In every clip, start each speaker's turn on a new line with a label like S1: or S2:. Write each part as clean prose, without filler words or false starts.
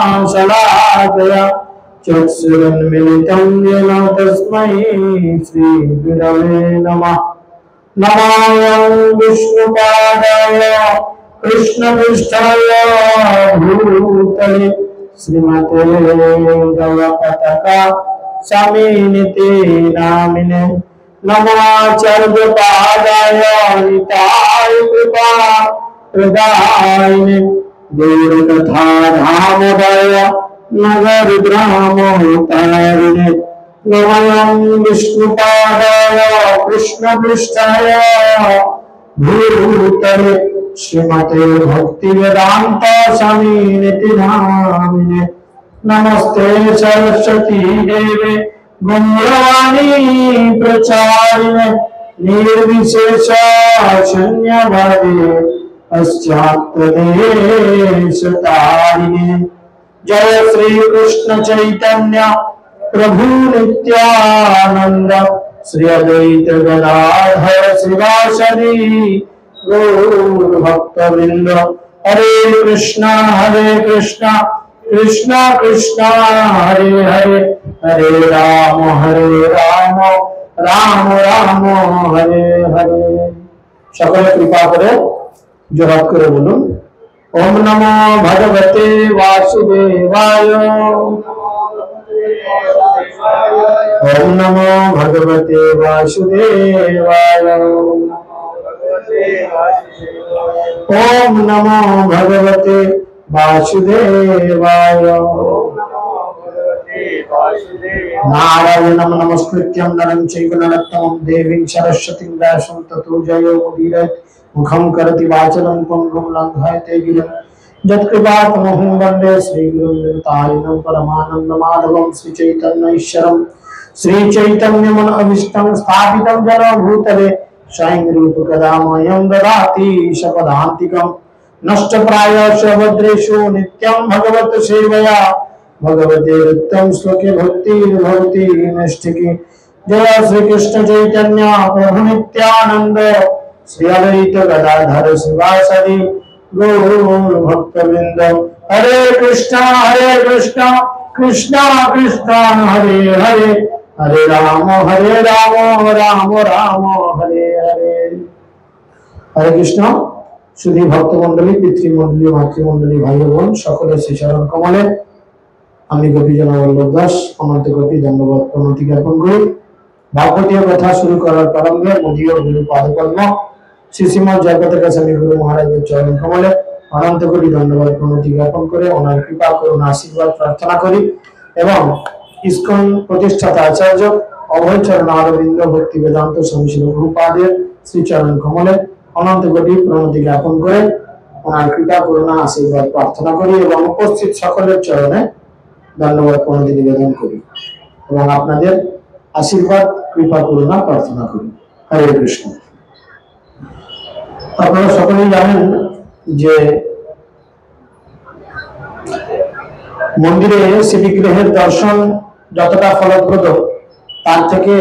S1: ज्ञानाञ्जनाशलाकया चक्षुरुन्मिलितं येन तस्मै श्रीगुरवे नमः। नमामि विष्णुपादाय कृष्णपृष्ठाय भूतले श्रीमते गौरपताका स्वामिनिते नामिने नमाचार्यपादाय निताय कृपा प्रदायिने गौरकथा धामोदय नगर ग्रामोतारिणे नमामि विष्णुपादाय कृष्णपृष्ठाय भूतले श्रीमते भक्तिवेदांत स्वामिनिति नामिने नमस्ते सरस्वती देवे गौरवाणी प्रचारिणे निर्विशेष शून्यवादे पश्चात्प्रदेशतारिणे जय श्री कृष्ण चैतन्य प्रभु नित्यानंद श्री अद्वैत गदाधर श्रीवासदि गौर भक्तवृंद हरे कृष्णा कृष्णा कृष्णा हरे हरे हरे राम राम राम हरे हरे। सकले कृपा करे जोरात करे बोलूं ओम नमो भगवते वासुदेवाय ओम नमो भगवते वासुदेवाय ओम नमो भगवते वासुदेवाय। नारायणं नमस्कृत्यं नरं चैव नरोत्तमं देवीं सरस्वतीं व्यासं ततो जयो मुदीरयेत् मुखं करोति वाचालं पङ्गुं लङ्घयते गिरिं यत्कृपातमहं वन्दे श्रीगुरुं नितायनं परमानन्दमाधवं श्रीचैतन्यैश्वरं श्रीचैतन्यमन अभीष्टं स्थापितं जन भूतले स्वयं रूपकदा मह्यं ददाति शपदान्तिकं नष्टप्रायस्य भद्रेषु नित्यं भगवत सेवया भगवते उत्तम श्लोके भक्ति नष्टिकी। जय श्री कृष्ण चैतन्य प्रभु नित्यानंद श्री अद्वैत गदाधर श्रीवासदि गौर भक्तवृंद हरे कृष्णा कृष्णा कृष्णा हरे हरे हरे राम राम राम हरे हरे। हरे कृष्ण सुधी भक्त मंडली पितृमंडली मातृमंडली भाई बोन सकले श्री चरण कमले আমি গোপীজন বল্লভ দাস অনন্ত কোটি ধন্যবাদ প্রণতি জ্ঞাপন করি। ভাগবতীয় কথা শুরু করার প্রারম্ভে মোদীয় গুরু পাদপদ্ম শ্রী শ্রীমৎ জগতের স্বামী গুরু মহারাজের চরণ কমলে অনন্ত কোটি ধন্যবাদ প্রণতি জ্ঞাপন করে ওনার কৃপা করুণা আশীর্বাদ প্রার্থনা করি এবং ইসকন প্রতিষ্ঠাতা আচার্য অভয় চরণ অরবিন্দ ভক্তি বেদান্ত স্বামী শ্রী প্রভুপাদের শ্রীচরণ কমলে অনন্ত কোটি প্রণতি জ্ঞাপন করে ওনার কৃপা করুণা আশীর্বাদ প্রার্থনা করি এবং উপস্থিত সকলের চরণে ধন্যবাদ প্রণতি নিবেদন করি এবং আপনাদের আশীর্বাদ কৃপা করুণা প্রার্থনা করি। হরে কৃষ্ণ। আপনারা সকলেই জানেন যে মন্দিরে শ্রীবিগ্রহের দর্শন যতটা ফলপ্রদ তার থেকে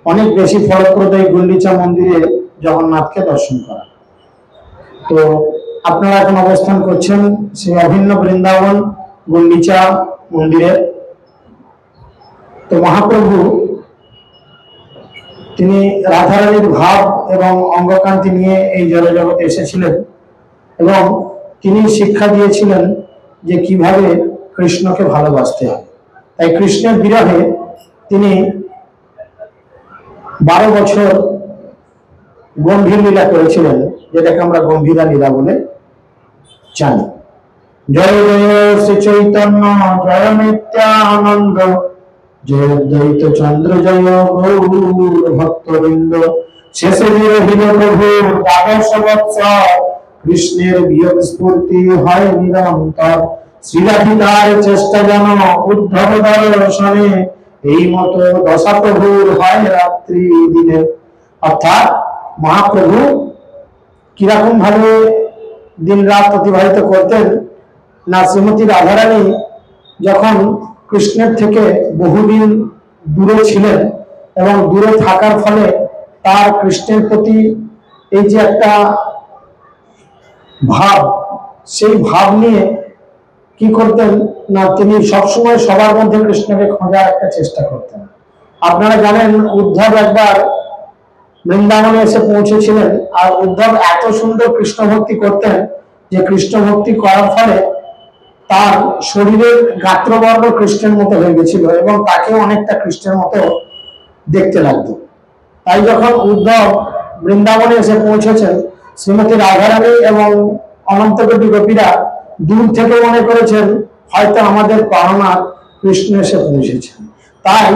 S1: অনেক বেশি ফলপ্রদ এই গুন্ডিচা মন্দিরে জগন্নাথকে দর্শন করা। তো আপনারা এখন অবস্থান করছেন সেই অভিন্ন বৃন্দাবন গুন্ডিচা মন্দিরে। তো মহাপ্রভু তিনি রাধারানীর ভাব এবং অঙ্গকান্তি নিয়ে এই জড়জগতে এসেছিলেন এবং তিনি শিক্ষা দিয়েছিলেন যে কিভাবে কৃষ্ণকে ভালোবাসতে হয়। তাই কৃষ্ণের বিরহে তিনি 12 বছর গম্ভীর লীলা করেছিলেন, যেটাকে আমরা গম্ভীরা লীলা বলে জানি। জয় জয় শ্রী চৈতন্য জয় নিত্যানন্দ জয় দ্বৈত চন্দ্র জয় গৌর ভক্তবৃন্দ। শেষে বিরহিল প্রভু 12 বৎসর কৃষ্ণের বিয়োগ স্ফূর্তি হয় নিরন্তর। শ্রীরাধিকার চেষ্টা যেন উদ্ধব দর্শনে এই মতো দশা প্রভুর হয় রাত্রি দিনে। অর্থাৎ মহাপ্রভু কিরকম ভাবে দিন রাত অতিবাহিত করতেন না, শ্রীমতী রাধারানী যখন কৃষ্ণের থেকে বহুদিন দূরে ছিলেন এবং দূরে থাকার ফলে তার কৃষ্ণের প্রতি এই যে একটা ভাব, সেই ভাব নিয়ে কি করতেন না তিনি সবসময় সবার মধ্যে কৃষ্ণকে খোঁজার একটা চেষ্টা করতেন। আপনারা জানেন উদ্ধব একবার বৃন্দাবনে এসে পৌঁছেছিলেন, আর উদ্ধব এত সুন্দর কৃষ্ণ ভক্তি করতেন যে কৃষ্ণ ভক্তি করার ফলে তার শরীরের গাত্রবর্ণ কৃষ্ণের মতো হয়ে গেছিল এবং তাকেও অনেকটা কৃষ্ণের মতো দেখতে লাগতো। তাই যখন উদ্ধব বৃন্দাবনে এসে পৌঁছেছেন, শ্রীমতী রাধারানী এবং অনন্ত কোটি গোপীরা দূর থেকে মনে করেছেন হয়তো আমাদের প্রাণনাথ কৃষ্ণ এসে পৌঁছেছেন। তাই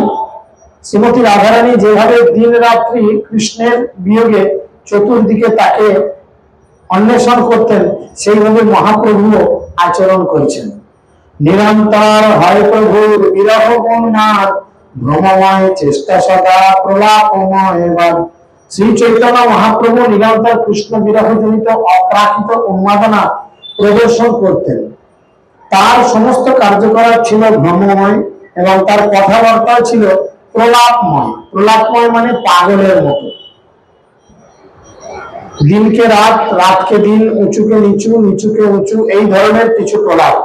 S1: শ্রীমতী রাধারানী যেভাবে দিন রাত্রি কৃষ্ণের বিয়োগে চতুর্দিকে তাকে অন্বেষণ করতেন, সেইভাবে মহাপ্রভুও আচরণ করেছেন। নিরন্তর হয় প্রভুর বিরহ বন্যার, ভ্রমময় চেষ্টা সদা প্রলাপময় বাদ। শ্রী চৈতন্য মহাপ্রভু নিরন্তর কৃষ্ণ বিরহ জনিত অপ্রাকৃত উন্মাদনা প্রদর্শন করতেন। তার সমস্ত কার্যকলাপ ছিল ভ্রমময় এবং তার কথাবার্তা ছিল প্রলাপময়। প্রলাপময় মানে পাগলের মতো। দিনকে রাত, রাতকে দিন, উঁচুকে নিচু, নিচুকে উঁচু, এই ধরনের কিছু প্রলাপ।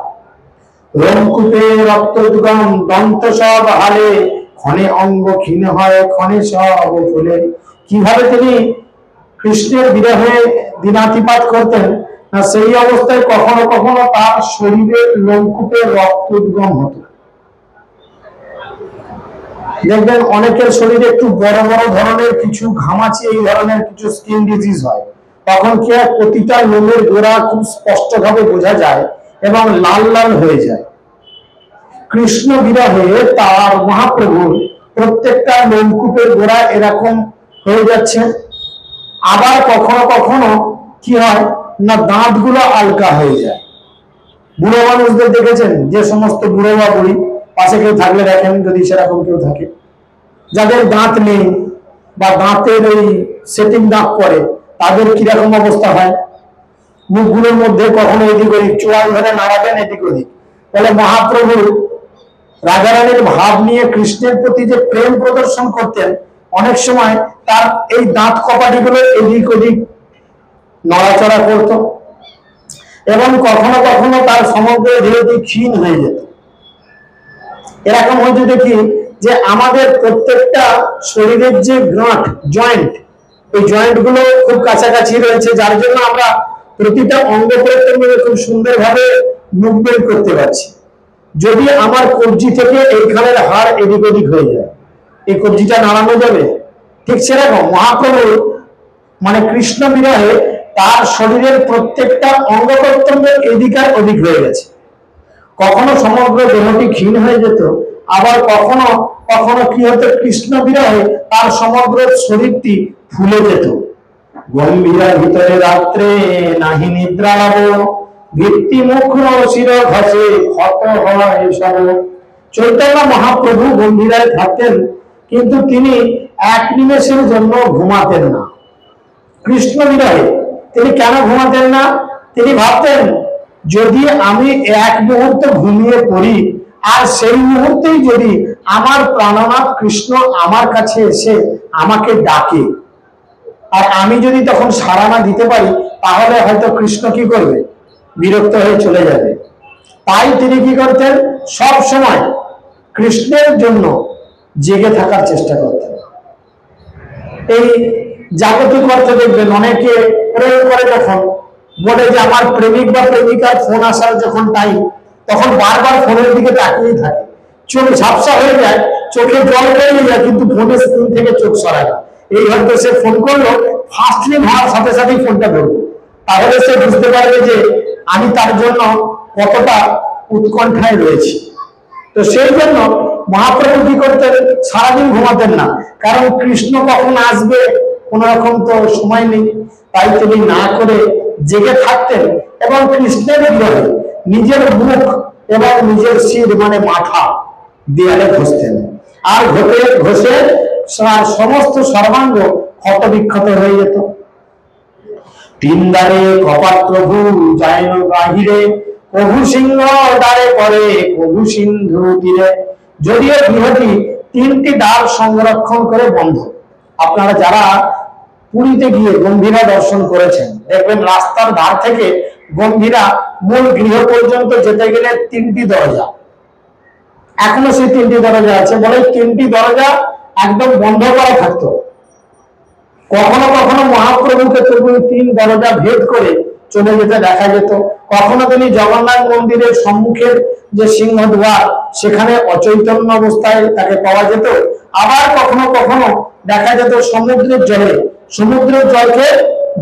S1: রোমকূপে রক্তোদ্গম দন্ত সব হালে, ক্ষণে অঙ্গ ক্ষীণ হয় ক্ষণে সব ফুলে। কিভাবে তিনি কৃষ্ণের বিরহে দিনাতিপাত করতেন না, সেই অবস্থায় কখনো কখনো তার শরীরের লোমকূপে রক্তোদ্গম হতো। দেখবেন অনেকের শরীরে একটু বড় বড় ধরনের কিছু ঘামাচি, এই ধরনের কিছু স্কিন ডিজিজ হয়, তখন কি হয় প্রতিটা লোমের গোড়া খুব স্পষ্টভাবে বোঝা যায় এবং লাল লাল হয়ে যায়। কৃষ্ণ বিরহে তার মহাপ্রভুর প্রত্যেকটা লোমকূপের গোড়া এরকম হয়ে যাচ্ছে। আবার কখনো কখনো কি হয় না দাঁতগুলো আলকা হয়ে যায়। বুড়ো মানুষদের দেখেছেন, যে সমস্ত বুড়ো বা বুড়ি পাশে কেউ থাকলে দেখেন যদি সেরকম কেউ থাকে, যাদের দাঁত নেই বা দাঁতের এই সেটিং দাগ পড়ে, তাদের কিরকম অবস্থা হয়, মুখগুলোর মধ্যে কখনো এদিক ওদিক, চোয়াল ধরে নাড়াবেন এদিক ওদিক। তাহলে মহাপ্রভু রাধারানীর ভাব নিয়ে কৃষ্ণের প্রতি যে প্রেম প্রদর্শন করতেন, অনেক সময় তার এই দাঁত কপাটিগুলো এদিক ওদিক নড়াচড়া করত এবং কখনো কখনো তার সমগ্র দেহটি ক্ষীণ হয়ে যেত। এরকম হচ্ছে দেখি যে আমাদের প্রত্যেকটা শরীরের যে গাঁট, জয়েন্ট, এই জয়েন্ট গুলো খুব কাছাকাছি রয়েছে, যার জন্য আমরা প্রতিটা অঙ্গ প্রত্যঙ্গে খুব সুন্দরভাবে মুভমেন্ট করতে পারছি। যদি আমার কবজি থেকে এইখানের হাড় এদিক ওদিক হয়ে যায়, এই কবজিটা নাড়ানো যাবে? ঠিক সেরকম মহাপ্রভু মানে কৃষ্ণ বিরহে তার শরীরের প্রত্যেকটা অঙ্গ প্রত্যঙ্গ এদিক আর ওদিক হয়ে গেছে। কখনো সমগ্র দেহটি ক্ষীণ হয়ে যেত, আবার কখনো কখনো কি হতো কৃষ্ণ বিরহে তার সমগ্র শরীরটি ফুলে যেত। গম্ভীরা ভিতরে রাত্রে নাহি নিদ্রা লাভ, ভিত্তি মুখ শির ঘষে ক্ষত হয় সব। চৈতন্য মহাপ্রভু গম্ভীরায় থাকতেন, কিন্তু তিনি এক নিমেষের জন্য ঘুমাতেন না। কৃষ্ণ বিরহে তিনি কেন ঘুমাতেন না? তিনি ভাবতেন যদি আমি এক মুহূর্ত ঘুমিয়ে পড়ি আর সেই মুহূর্তেই যদি আমার প্রাণনাথ কৃষ্ণ আমার কাছে এসে আমাকে ডাকে আর আমি যদি তখন সাড়া না দিতে পারি, তাহলে হয়তো কৃষ্ণ কি করবে? বিরক্ত হয়ে চলে যাবে। তাই তিনি কি করতেন? সব সময় কৃষ্ণের জন্য জেগে থাকার চেষ্টা করতেন। এই জাগতিক অর্থে দেখবেন অনেকে প্রেম করে, যখন বলে যে আমার প্রেমিক বা প্রেমিকার ফোন আসার যখন টাইম, তখন বারবার ফোনের দিকে তাকিয়ে থাকে, চোখ ঝাপসা হয়ে যায়, চোখে জল বেরিয়ে যায়, কিন্তু ফোনের স্ক্রিন থেকে চোখ সরায় না। এই হয়তো সে ফোন করলো, ফার্স্ট রিং হওয়ার সাথে সাথেই ফোনটা ধরবে, তাহলে সে বুঝতে পারবে যে আমি তার জন্য কতটা উৎকণ্ঠায় রয়েছি। তো সেই জন্য মহাপ্রভু কি করতেন? সারাদিন ঘুমাতেন না, কারণ কৃষ্ণ কখন আসবে কোন রকম তো সময় নেই। তাই তিনি না করে জেগে থাকতেন এবং কৃষ্ণের বিরহে নিজের মুখ এবং নিজের শির মানে মাথা দেয়ালে ঘষতেন, আর ঘষে সমস্ত সর্বাঙ্গ ক্ষত বিক্ষত হয়ে যেত। তিন দ্বারে কপাট প্রভু যায় বাহিরে, প্রভু সিংহ দ্বারে করে প্রভু সিন্ধু তীরে। যদিও গৃহটি তিনটি দ্বার সংরক্ষণ করে বন্ধ। আপনারা যারা পুরীতে গিয়ে গম্ভীরা দর্শন করেছেন, দেখবেন রাস্তার ধার থেকে গম্ভীরা মূল গৃহ পর্যন্ত যেতে গেলে 3টি দরজা, এখনো সেই 3টি দরজা আছে। বলে 3টি দরজা একদম বন্ধ করা থাকতো। কখনো কখনো মহাপ্রভুকে তবু 3 দরজা ভেদ করে চলে যেতে দেখা যেত। কখনো তিনি জগন্নাথ মন্দিরের সম্মুখের যে সিংহদ্বার সেখানে অচৈতন্য অবস্থায় তাকে পাওয়া যেত। আবার কখনো কখনো দেখা যেত সমুদ্রের জলকে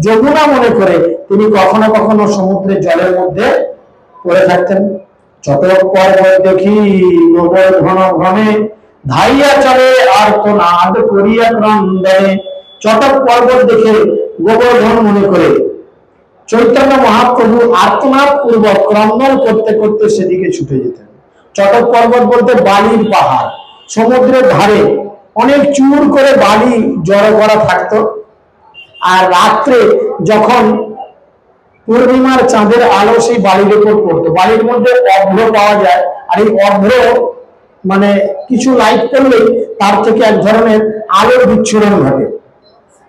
S1: যমুনা মনে করে তিনি কখনো কখনো সমুদ্রের জলের মধ্যে পড়ে থাকতেন। চটক পর্বত দেখি গোবর্ধন ঘনে, ধাইয়া চলে আর তো নাদ করিয়া ক্রন্দনে। চটক পর্বত দেখে গোবর্ধন মনে করে চৈতন্য মহাপ্রভু আর্তনাদ পূর্বক ক্রন্দন করতে করতে সেদিকে ছুটে যেতেন। চটক পর্বত বলতে বালির পাহাড়, সমুদ্রের ধারে অনেক চুর করে বালি জড়ো করা থাকতো। আর রাত্রে যখন পূর্ণিমার চাঁদের আলো সেই বালির উপর পড়তো, বালির মধ্যে অভ্র পাওয়া যায়। আর এই অভ্র মানে কিছু লাইট করলে তার থেকে এক ধরনের আলোর বিচ্ছুরণ ঘটে।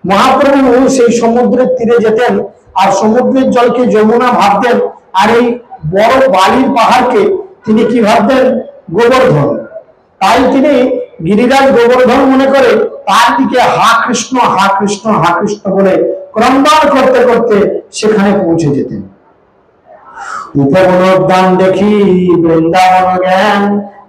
S1: মহাপ্রভু সেই সমুদ্রের তীরে যেতেন আর সমুদ্রের জলকে যমুনা ভাবতেন, আর এই বড় বালির পাহাড়কে তিনি কি ভাবতেন? গোবর্ধন। তাই তিনি গিরিরাজ গোবর্ধন মনে করে তার দিকে হা কৃষ্ণ হা কৃষ্ণ হা কৃষ্ণ বলে ক্রন্দন করতে করতে সেখানে পৌঁছে যেতেন। উপবনোদ্যান দেখি বৃন্দাবন জ্ঞান,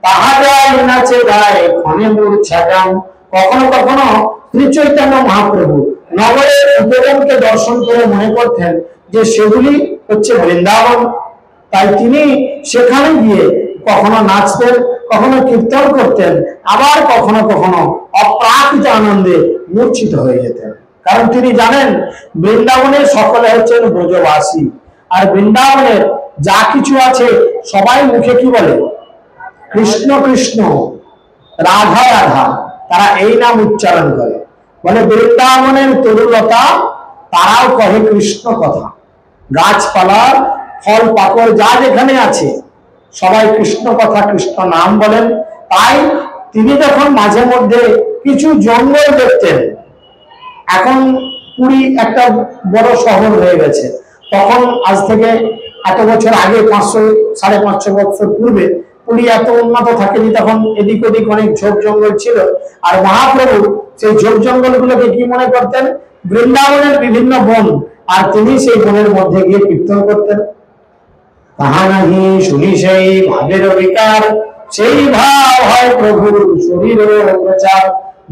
S1: তাহা যায় নাচে গায়ে ক্ষণে মূর্ছা গান। কখনো কখনো শ্রী চৈতন্য মহাপ্রভু নগরের উপবনকে দর্শন করে মনে করতেন যে সেগুলি হচ্ছে বৃন্দাবন। তাই তিনি সেখানে গিয়ে কখনো নাচতেন, কখনো কীর্তন করতেন, আবার কখনো কখনো অপ্রাকৃত আনন্দে মূর্ছিত হয়ে যেতেন। কারণ তিনি জানেন বৃন্দাবনের সকলে হচ্ছেন ব্রজবাসী, আর বৃন্দাবনের যা কিছু আছে সবাই মুখে কি বলে? কৃষ্ণ কৃষ্ণ, রাধা রাধা, তারা এই নাম উচ্চারণ করে। বলে বৃন্দাবনের তরুলতা তারাও কহে কৃষ্ণ কথা। গাছপালা ফল পাকড় যা যেখানে আছে সবাই কৃষ্ণ কথা কৃষ্ণ নাম বলেন। তাই তিনি যখন মাঝে মধ্যে কিছু জঙ্গল দেখতেন, এখন পুরী একটা বড় শহর হয়ে গেছে, তখন আজ থেকে এত বছর আগে 500-550 বছর পূর্বে পুরী এত উন্নত থাকেনি, তখন এদিক ওদিক অনেক ঝোপ জঙ্গল ছিল। আর মহাপ্রভু সেই ঝোপ জঙ্গল গুলোকে কি মনে করতেন? বৃন্দাবনের বিভিন্ন বন, আর তিনি সেই বনের মধ্যে গিয়ে কীর্তন করতেন। তাহা নাহি শুনি সেই ভাবের বিকার, সেই ভাব হয় প্রভুর শরীরের প্রচার।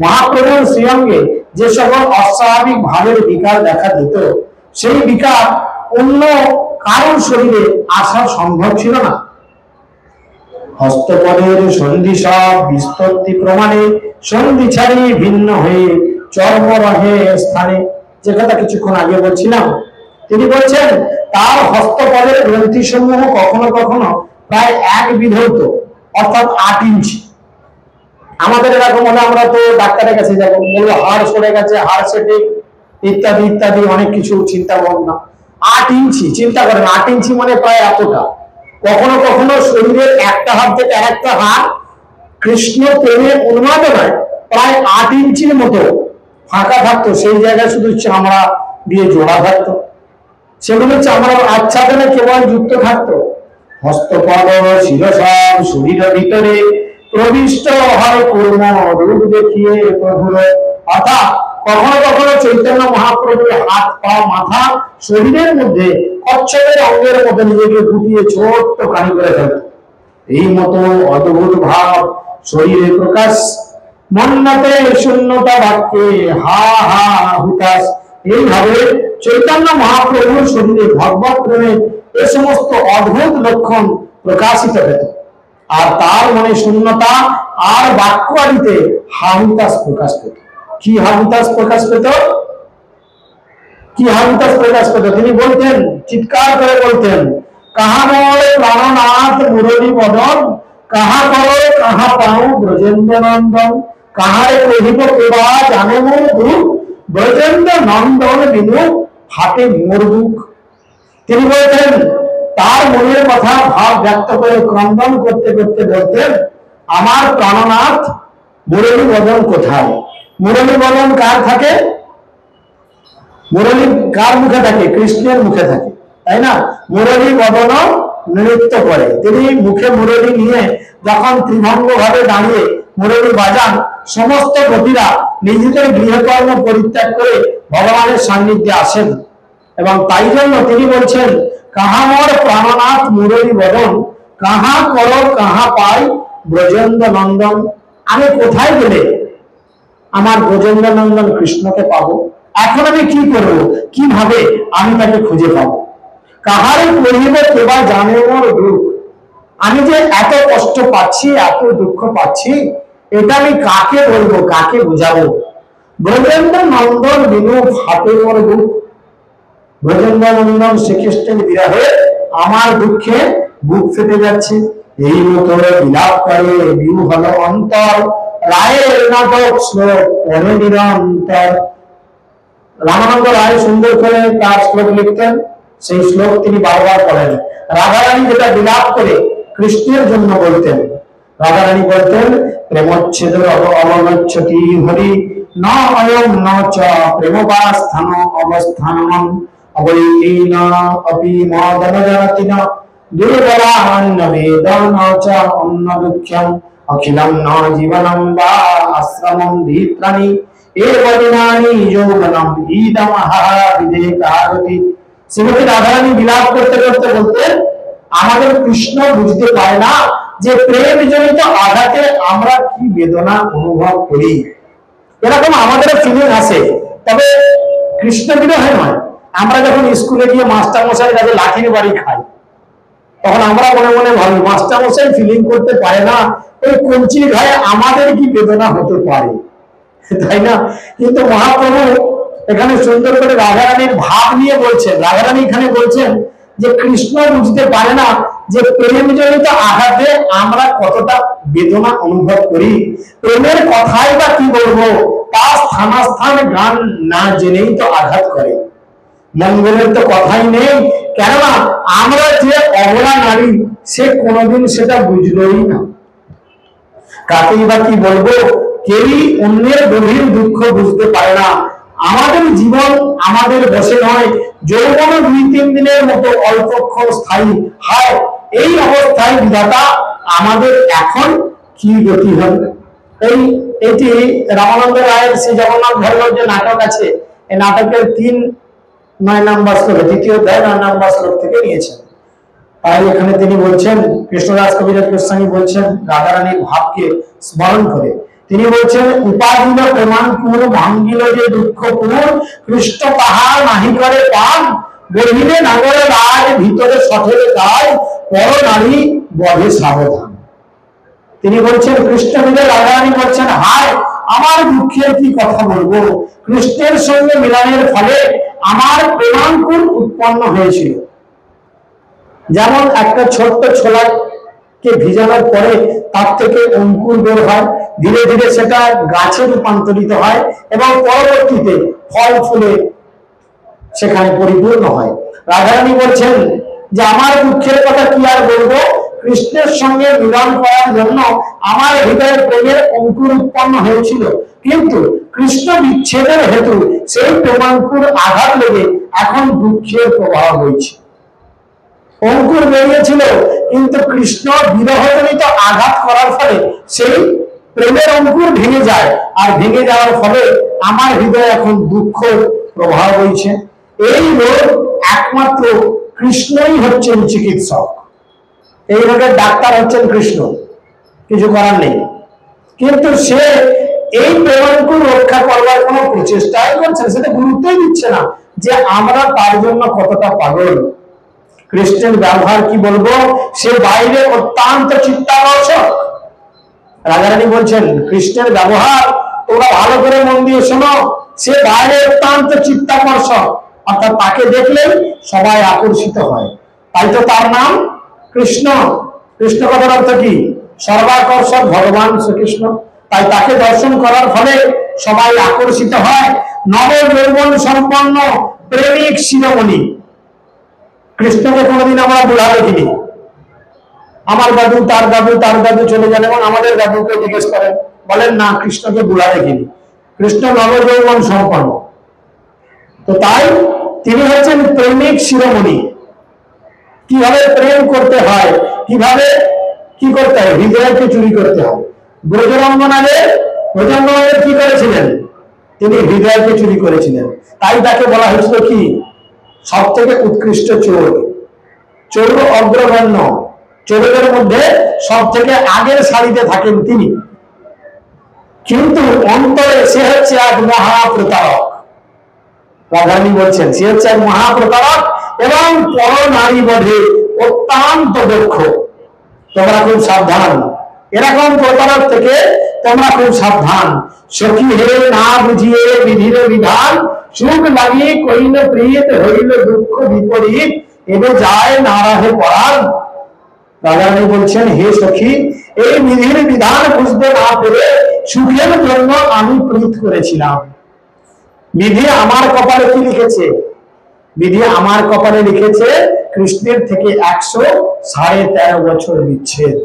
S1: মহাপ্রভুর শ্রীঅঙ্গে যে সকল অস্বাভাবিক ভাবের বিকার দেখা দিত, সেই বিকার অন্য কারোর শরীরে আসা সম্ভব ছিল না। হস্তপদের সন্ধি সব বিস্তৃতি প্রমাণে, সন্ধি ছাড়ি ভিন্ন হয়ে চর্ম রহে স্থানে। যে কথা কিছুক্ষণ আগে বলছিলাম, তিনি বলছেন তার হস্তপদের গ্রন্থি সমূহ কখনো কখনো প্রায় এক বিধৌত, অর্থাৎ 8 ইঞ্চি। আমাদের এরকম হলে আমরা তো ডাক্তারের কাছে যাবো, বলবো হাড় সরে গেছে, হাড় সেটে ইত্যাদি ইত্যাদি অনেক কিছু চিন্তা ভাবনা। 8 ইঞ্চি, চিন্তা করেন 8 ইঞ্চি মানে প্রায় এতটা। কখনো কখনো শরীরের একটা হাত থেকে আরেকটা হাত কৃষ্ণ প্রেমে উন্মাদনায় প্রায় 8 ইঞ্চির মতো ফাঁকা থাকতো, সেই জায়গায় শুধু চামড়া দিয়ে জোড়া থাকতো, সেগুলো চামড়ার আচ্ছাদনে কেবল যুক্ত থাকতো। হস্তপদ শিরসব শরীর ভিতরে প্রবিষ্ট হয় কর্ম রূপ দেখিয়ে প্রভুর। অর্থাৎ কখনো কখনো চৈতন্য মহাপ্রভুর হাত পা মাথা শরীরের মধ্যে কচ্ছপের অঙ্গের মতো নিজেকে গুটিয়ে ছোট্ট কানি করে ফেলত। এই মতো অদ্ভুত ভাব শরীরে প্রকাশ, মন্নতে শূন্যতা বাক্যে হা হা হুতাশ। এইভাবে চৈতন্য মহাপ্রভুর শরীরে ভগবত প্রেমের এ সমস্ত অদ্ভুত লক্ষণ প্রকাশিত পেত। আর তার মনে শূন্যতা আর বাক্য আদিতে হাহুতাস প্রকাশ পেত। কি হাহুতাস প্রকাশ পেত? কি হাহুতাস প্রকাশ পেত? তিনি বলতেন, চিৎকার করে বলতেন, কাহা ময় প্রাণনাথ মুরলী বদন, কাহা করো কাহা পাও ব্রজেন্দ্র নন্দন, কাহারে কহিব কেবা জানে মোর দুঃখ, ব্রজেন্দ্র নন্দন বিনু হাতে মোর বুক। তিনি বলতেন তার মনের কথা ভাব ব্যক্ত করে ক্রন্দন করতে করতে বলতেন, আমার প্রাণনাথ মুরলী বদন কোথায়? মুরলী বদন কার থাকে? মুরলী কার মুখে থাকে? কৃষ্ণের মুখে থাকে। তাই না? মুরলী বদন নৃত্য করে, তিনি মুখে মুরলী নিয়ে যখন ত্রিভঙ্গ ভাবে দাঁড়িয়ে মুরলী বাজান, সমস্ত গোপীরা নিজেদের গৃহকর্ম পরিত্যাগ করে ভগবানের সান্নিধ্যে আসেন। এবং তাই জন্য তিনি বলছেন, কাহা মোর প্রাণনাথ মুরলী বদন, কাহা করো কাহা পাই ব্রজেন্দ্র নন্দন। আমি কোথায় গেলে আমার ব্রজেন্দ্র নন্দন কৃষ্ণকে পাবো? এখন আমি কি করব, কিভাবে আমি তাকে খুঁজে পাবো? কাহারে কহিবে কেবা জানে মোর দুঃখ। আমি যে এত কষ্ট পাচ্ছি, এত দুঃখ পাচ্ছি, এটা আমি কাকে বলবো, কাকে বুঝাবো? ব্রজেন্দ্র নন্দন বিনু ফাটে মোর দুঃখ। ব্রজেন্দ্র নন্দন শ্রীকৃষ্ণের বিরহে আমার দুঃখে বুক ফেটে যাচ্ছে। এই মতো বিলাপ করে বিহু হল অন্তর, রায়ের নাটক শ্লোক পড়ে নিরন্তর। রামানন্দ রায় সুন্দর করে তার শ্লোক লিখতেন, সেই শ্লোক তিনি বারবার পড়েন। রাধারানী যেটা বিলাপ করে কৃষ্ণের জন্য বলতেন, রাধারানী বলতেন, প্রেমচ্ছেদ অবগচ্ছতি হরি ন অয়ম ন চ প্রেমবাস্থান অবস্থানম অবৈলীন অপি মদনজাতিন দুর্বলান বেদন চ অন্ন দুঃখ্যম অখিলম ন জীবনম বা আশ্রমম ধীত্রাণি এবদিনানি যৌবনম ঈদমহা বিদেকাগতি। শ্রীমতী রাধারানী বিলাপ করতে করতে বলতেন, আমাদের কৃষ্ণ বুঝতে পারে না যে প্রেম জনিত আঘাতে আমরা কি বেদনা অনুভব করি। এরকম আমাদের ফিলিং আসে, তবে কৃষ্ণ বিরহে নয়। আমরা যখন স্কুলে গিয়ে মাস্টার মশাইয়ের কাছে লাঠির বাড়ি খাই, তখন আমরা মনে মনে ভাবি মাস্টার মশাই ফিলিং করতে পারে না, এই কঞ্চির ঘায়ে আমাদের কি বেদনা হতে পারে, তাই না? কিন্তু মহাপ্রভু এখানে সুন্দর করে রাধারানীর ভাব নিয়ে বলছেন। রাধারানী এখানে বলছেন যে কৃষ্ণ বুঝতে পারে না যে প্রেম জনিত আঘাতে আমরা কতটা বেদনা অনুভব করি। প্রেমের কথাই বা কি বলবো, তা স্থানাস্থান গান না জেনেই তো আঘাত করে। মঙ্গলের তো কথাই নেই, কেননা আমরা যে অবলা নারী, সে কোনোদিন সেটা বুঝলোই না। কাকেই বা কি বলবো, কেউই অন্যের গভীর দুঃখ বুঝতে পারে না। আমাদের জীবন আমাদের বসে নয়, যৌবন 2-3 দিনের মতো অল্পক্ষণ স্থায়ী হয়। এই অবস্থায় বিধাতা আমাদের এখন কি গতি হবে। এটি রামানন্দ রায়ের শ্রী জগন্নাথ ধর্মের যে নাটক আছে, এই নাটকের 3-9 নম্বর শ্লোক, দ্বিতীয় অধ্যায় 9 নম্বর শ্লোক থেকে নিয়েছেন। তাই এখানে তিনি বলছেন, কৃষ্ণদাস কবিরাজ গোস্বামী বলছেন রাধারানীর ভাবকে স্মরণ করে, তিনি বলছেন, উপাদিল প্রমাণকুর ভাঙ্গিল যে দুঃখপুর, কৃষ্ণ তাহার নাহি করে পান, গর্হিলে নাগরে রাজ ভিতরে সঠেরে গায়, পর নারী বধে সাবধান। তিনি বলছেন, কৃষ্ণ মিলে রাধারানী বলছেন, হায় আমার দুঃখের কি কথা বলবো, কৃষ্ণের সঙ্গে মিলনের ফলে আমার প্রেমাঙ্কুর উৎপন্ন হয়েছিল। যেমন একটা ছোট্ট ছোলাকে ভিজানোর পরে তার থেকে অঙ্কুর বের হয়, ধীরে ধীরে সেটা গাছে রূপান্তরিত হয় এবং পরবর্তীতে ফল ফুলে সেখানে পরিপূর্ণ হয়। রাধারানী বলছেন যে আমার দুঃখের কথা কি আর বলবো, কৃষ্ণের সঙ্গে মিলন করার জন্য আমার হৃদয়ে প্রেমের অঙ্কুর উৎপন্ন হয়েছিল, কিন্তু কৃষ্ণ বিচ্ছেদের হেতু সেই প্রেমাঙ্কুর আঘাত লেগে এখন দুঃখের প্রবাহ হয়েছে। অঙ্কুর বেরিয়েছিল, কিন্তু কৃষ্ণ বিরহজনিত আঘাত করার ফলে সেই প্রেমের অঙ্কুর ভেঙে যায়, আর ভেঙে যাওয়ার ফলে আমার হৃদয়ে এখন দুঃখ প্রবাহ বইছে। এই রোগ একমাত্র কৃষ্ণই হচ্ছেন চিকিৎসক, এই রোগের ডাক্তার হচ্ছেন কৃষ্ণ, কিছু করার নেই। কিন্তু সে এই প্রেমাঙ্কুর রক্ষা করবার কোনো প্রচেষ্টাই করছে, সেটা গুরুত্বই দিচ্ছে না যে আমরা তার জন্য কতটা পাগল। কৃষ্ণের ব্যবহার কি বলবো, সে বাইরে অত্যন্ত চিত্তাকর্ষক। রাধারানী বলছেন, কৃষ্ণের ব্যবহার তোমরা ভালো করে মন দিয়ে শোনো, সে বাইরে অত্যন্ত চিত্তাকর্ষক, অর্থাৎ তাকে দেখলেই সবাই আকর্ষিত হয়। তাই তো তার নাম কৃষ্ণ। কৃষ্ণ কথার অর্থ কি? সর্বাকর্ষক ভগবান শ্রীকৃষ্ণ। তাই তাকে দর্শন করার ফলে সবাই আকর্ষিত হয়। নব যৌবন সম্পন্ন প্রেমিক শিরোমণি। কৃষ্ণকে কোনোদিন আমরা বুড়া দেখিনি। আমার দাদু, তার দাদু, তার দাদু চলে যান এবং আমাদের দাদুকে জিজ্ঞেস করেন, বলেন না কৃষ্ণকে বুড়া দেখিনি। কৃষ্ণ নবযৌবন সম্পন্ন। তো তাই তিনি হচ্ছেন প্রেমিক শিরোমণি। কিভাবে প্রেম করতে হয়, কিভাবে কি করতে হয়, হৃদয়কে চুরি করতে হয়। ব্রজরঙ্গনাদের কি করেছিলেন, তিনি হৃদয়কে চুরি করেছিলেন। তাই তাকে বলা হয়েছিল কি, সব থেকে উৎকৃষ্ট চোর, চোর অগ্রগণ্য, চোরদের মধ্যে সব থেকে আগের সারিতে থাকেন তিনি। কিন্তু অন্তরে সে হচ্ছে এক মহাপ্রতারক। রাধারানী বলছেন সে হচ্ছে এক মহাপ্রতারক এবং পর নারী বধে অত্যন্ত দক্ষ। তোমরা খুব সাবধান, এরকম প্রতারক থেকে তোমরা খুব সাবধান। সখী হে না বুঝিয়ে বিধির বিধান, সুখ লাগিয়ে কইল প্রীত হইল দুঃখ বিপরীত, এবে যায় না রাহে পরাণ। রাধারানী বলছেন হে সখী, এই বিধির বিধান বুঝতে না পেরে সুখের জন্য আমি প্রীত করেছিলাম। বিধি আমার কপালে কি লিখেছে, বিধি আমার কপালে লিখেছে কৃষ্ণের থেকে 113.5 বছর বিচ্ছেদ।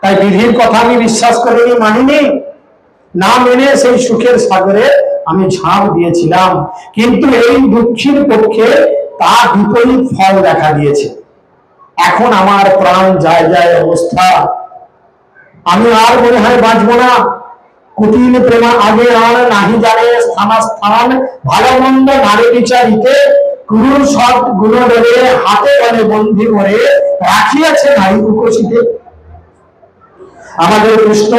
S1: তাই বিধির কথা আমি বিশ্বাস করিনি, মানিনি, না মেনে সেই সুখের সাগরে আমি ঝাঁপ দিয়েছিলাম। কিন্তু এই দুঃখের পক্ষে তার বিপরীত ফল দেখা দিয়েছে। এখন আমার প্রাণ যায় যায় অবস্থা, আমি আর মনে হয় বাঁচবো না। কুটিল প্রেমা আগে আর নাহি জানে স্থান, ভালো মন্দ নারী বিচারিতে কুরুর সৎ গুণ ধরে হাতে বলে বন্ধি করে রাখিয়াছে নারী উপস্থিতে। আমাদের কৃষ্ণ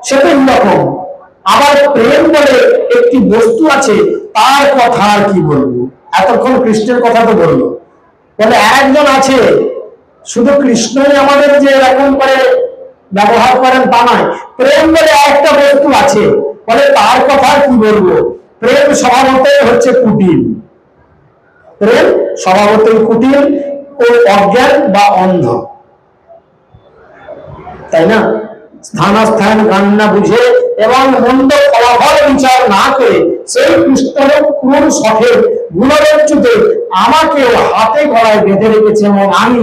S1: সেটাই রকম। আবার প্রেম বলে একটি বস্তু আছে, তার কথা আর কি বলবো, এতক্ষণ কৃষ্ণের কথা তো বললো, বলে একজন আছে, শুধু কৃষ্ণই আমাদের যে এরকম করে ব্যবহার করেন তা নয়, প্রেম বলে একটা বস্তু আছে, বলে তার কথা কি বলবো। প্রেম স্বভাবতই হচ্ছে কুটিল, প্রেম স্বভাবতই কুটিল ও অজ্ঞান বা অন্ধ, তাই না? স্থান গান না বুঝে এবং মন্দ ফলাফল বিচার না করে সেই কৃষ্ণের ক্রূর শখের গুণরঞ্জুতে আমাকেও হাতে গলায় বেঁধে রেখেছে এবং আমি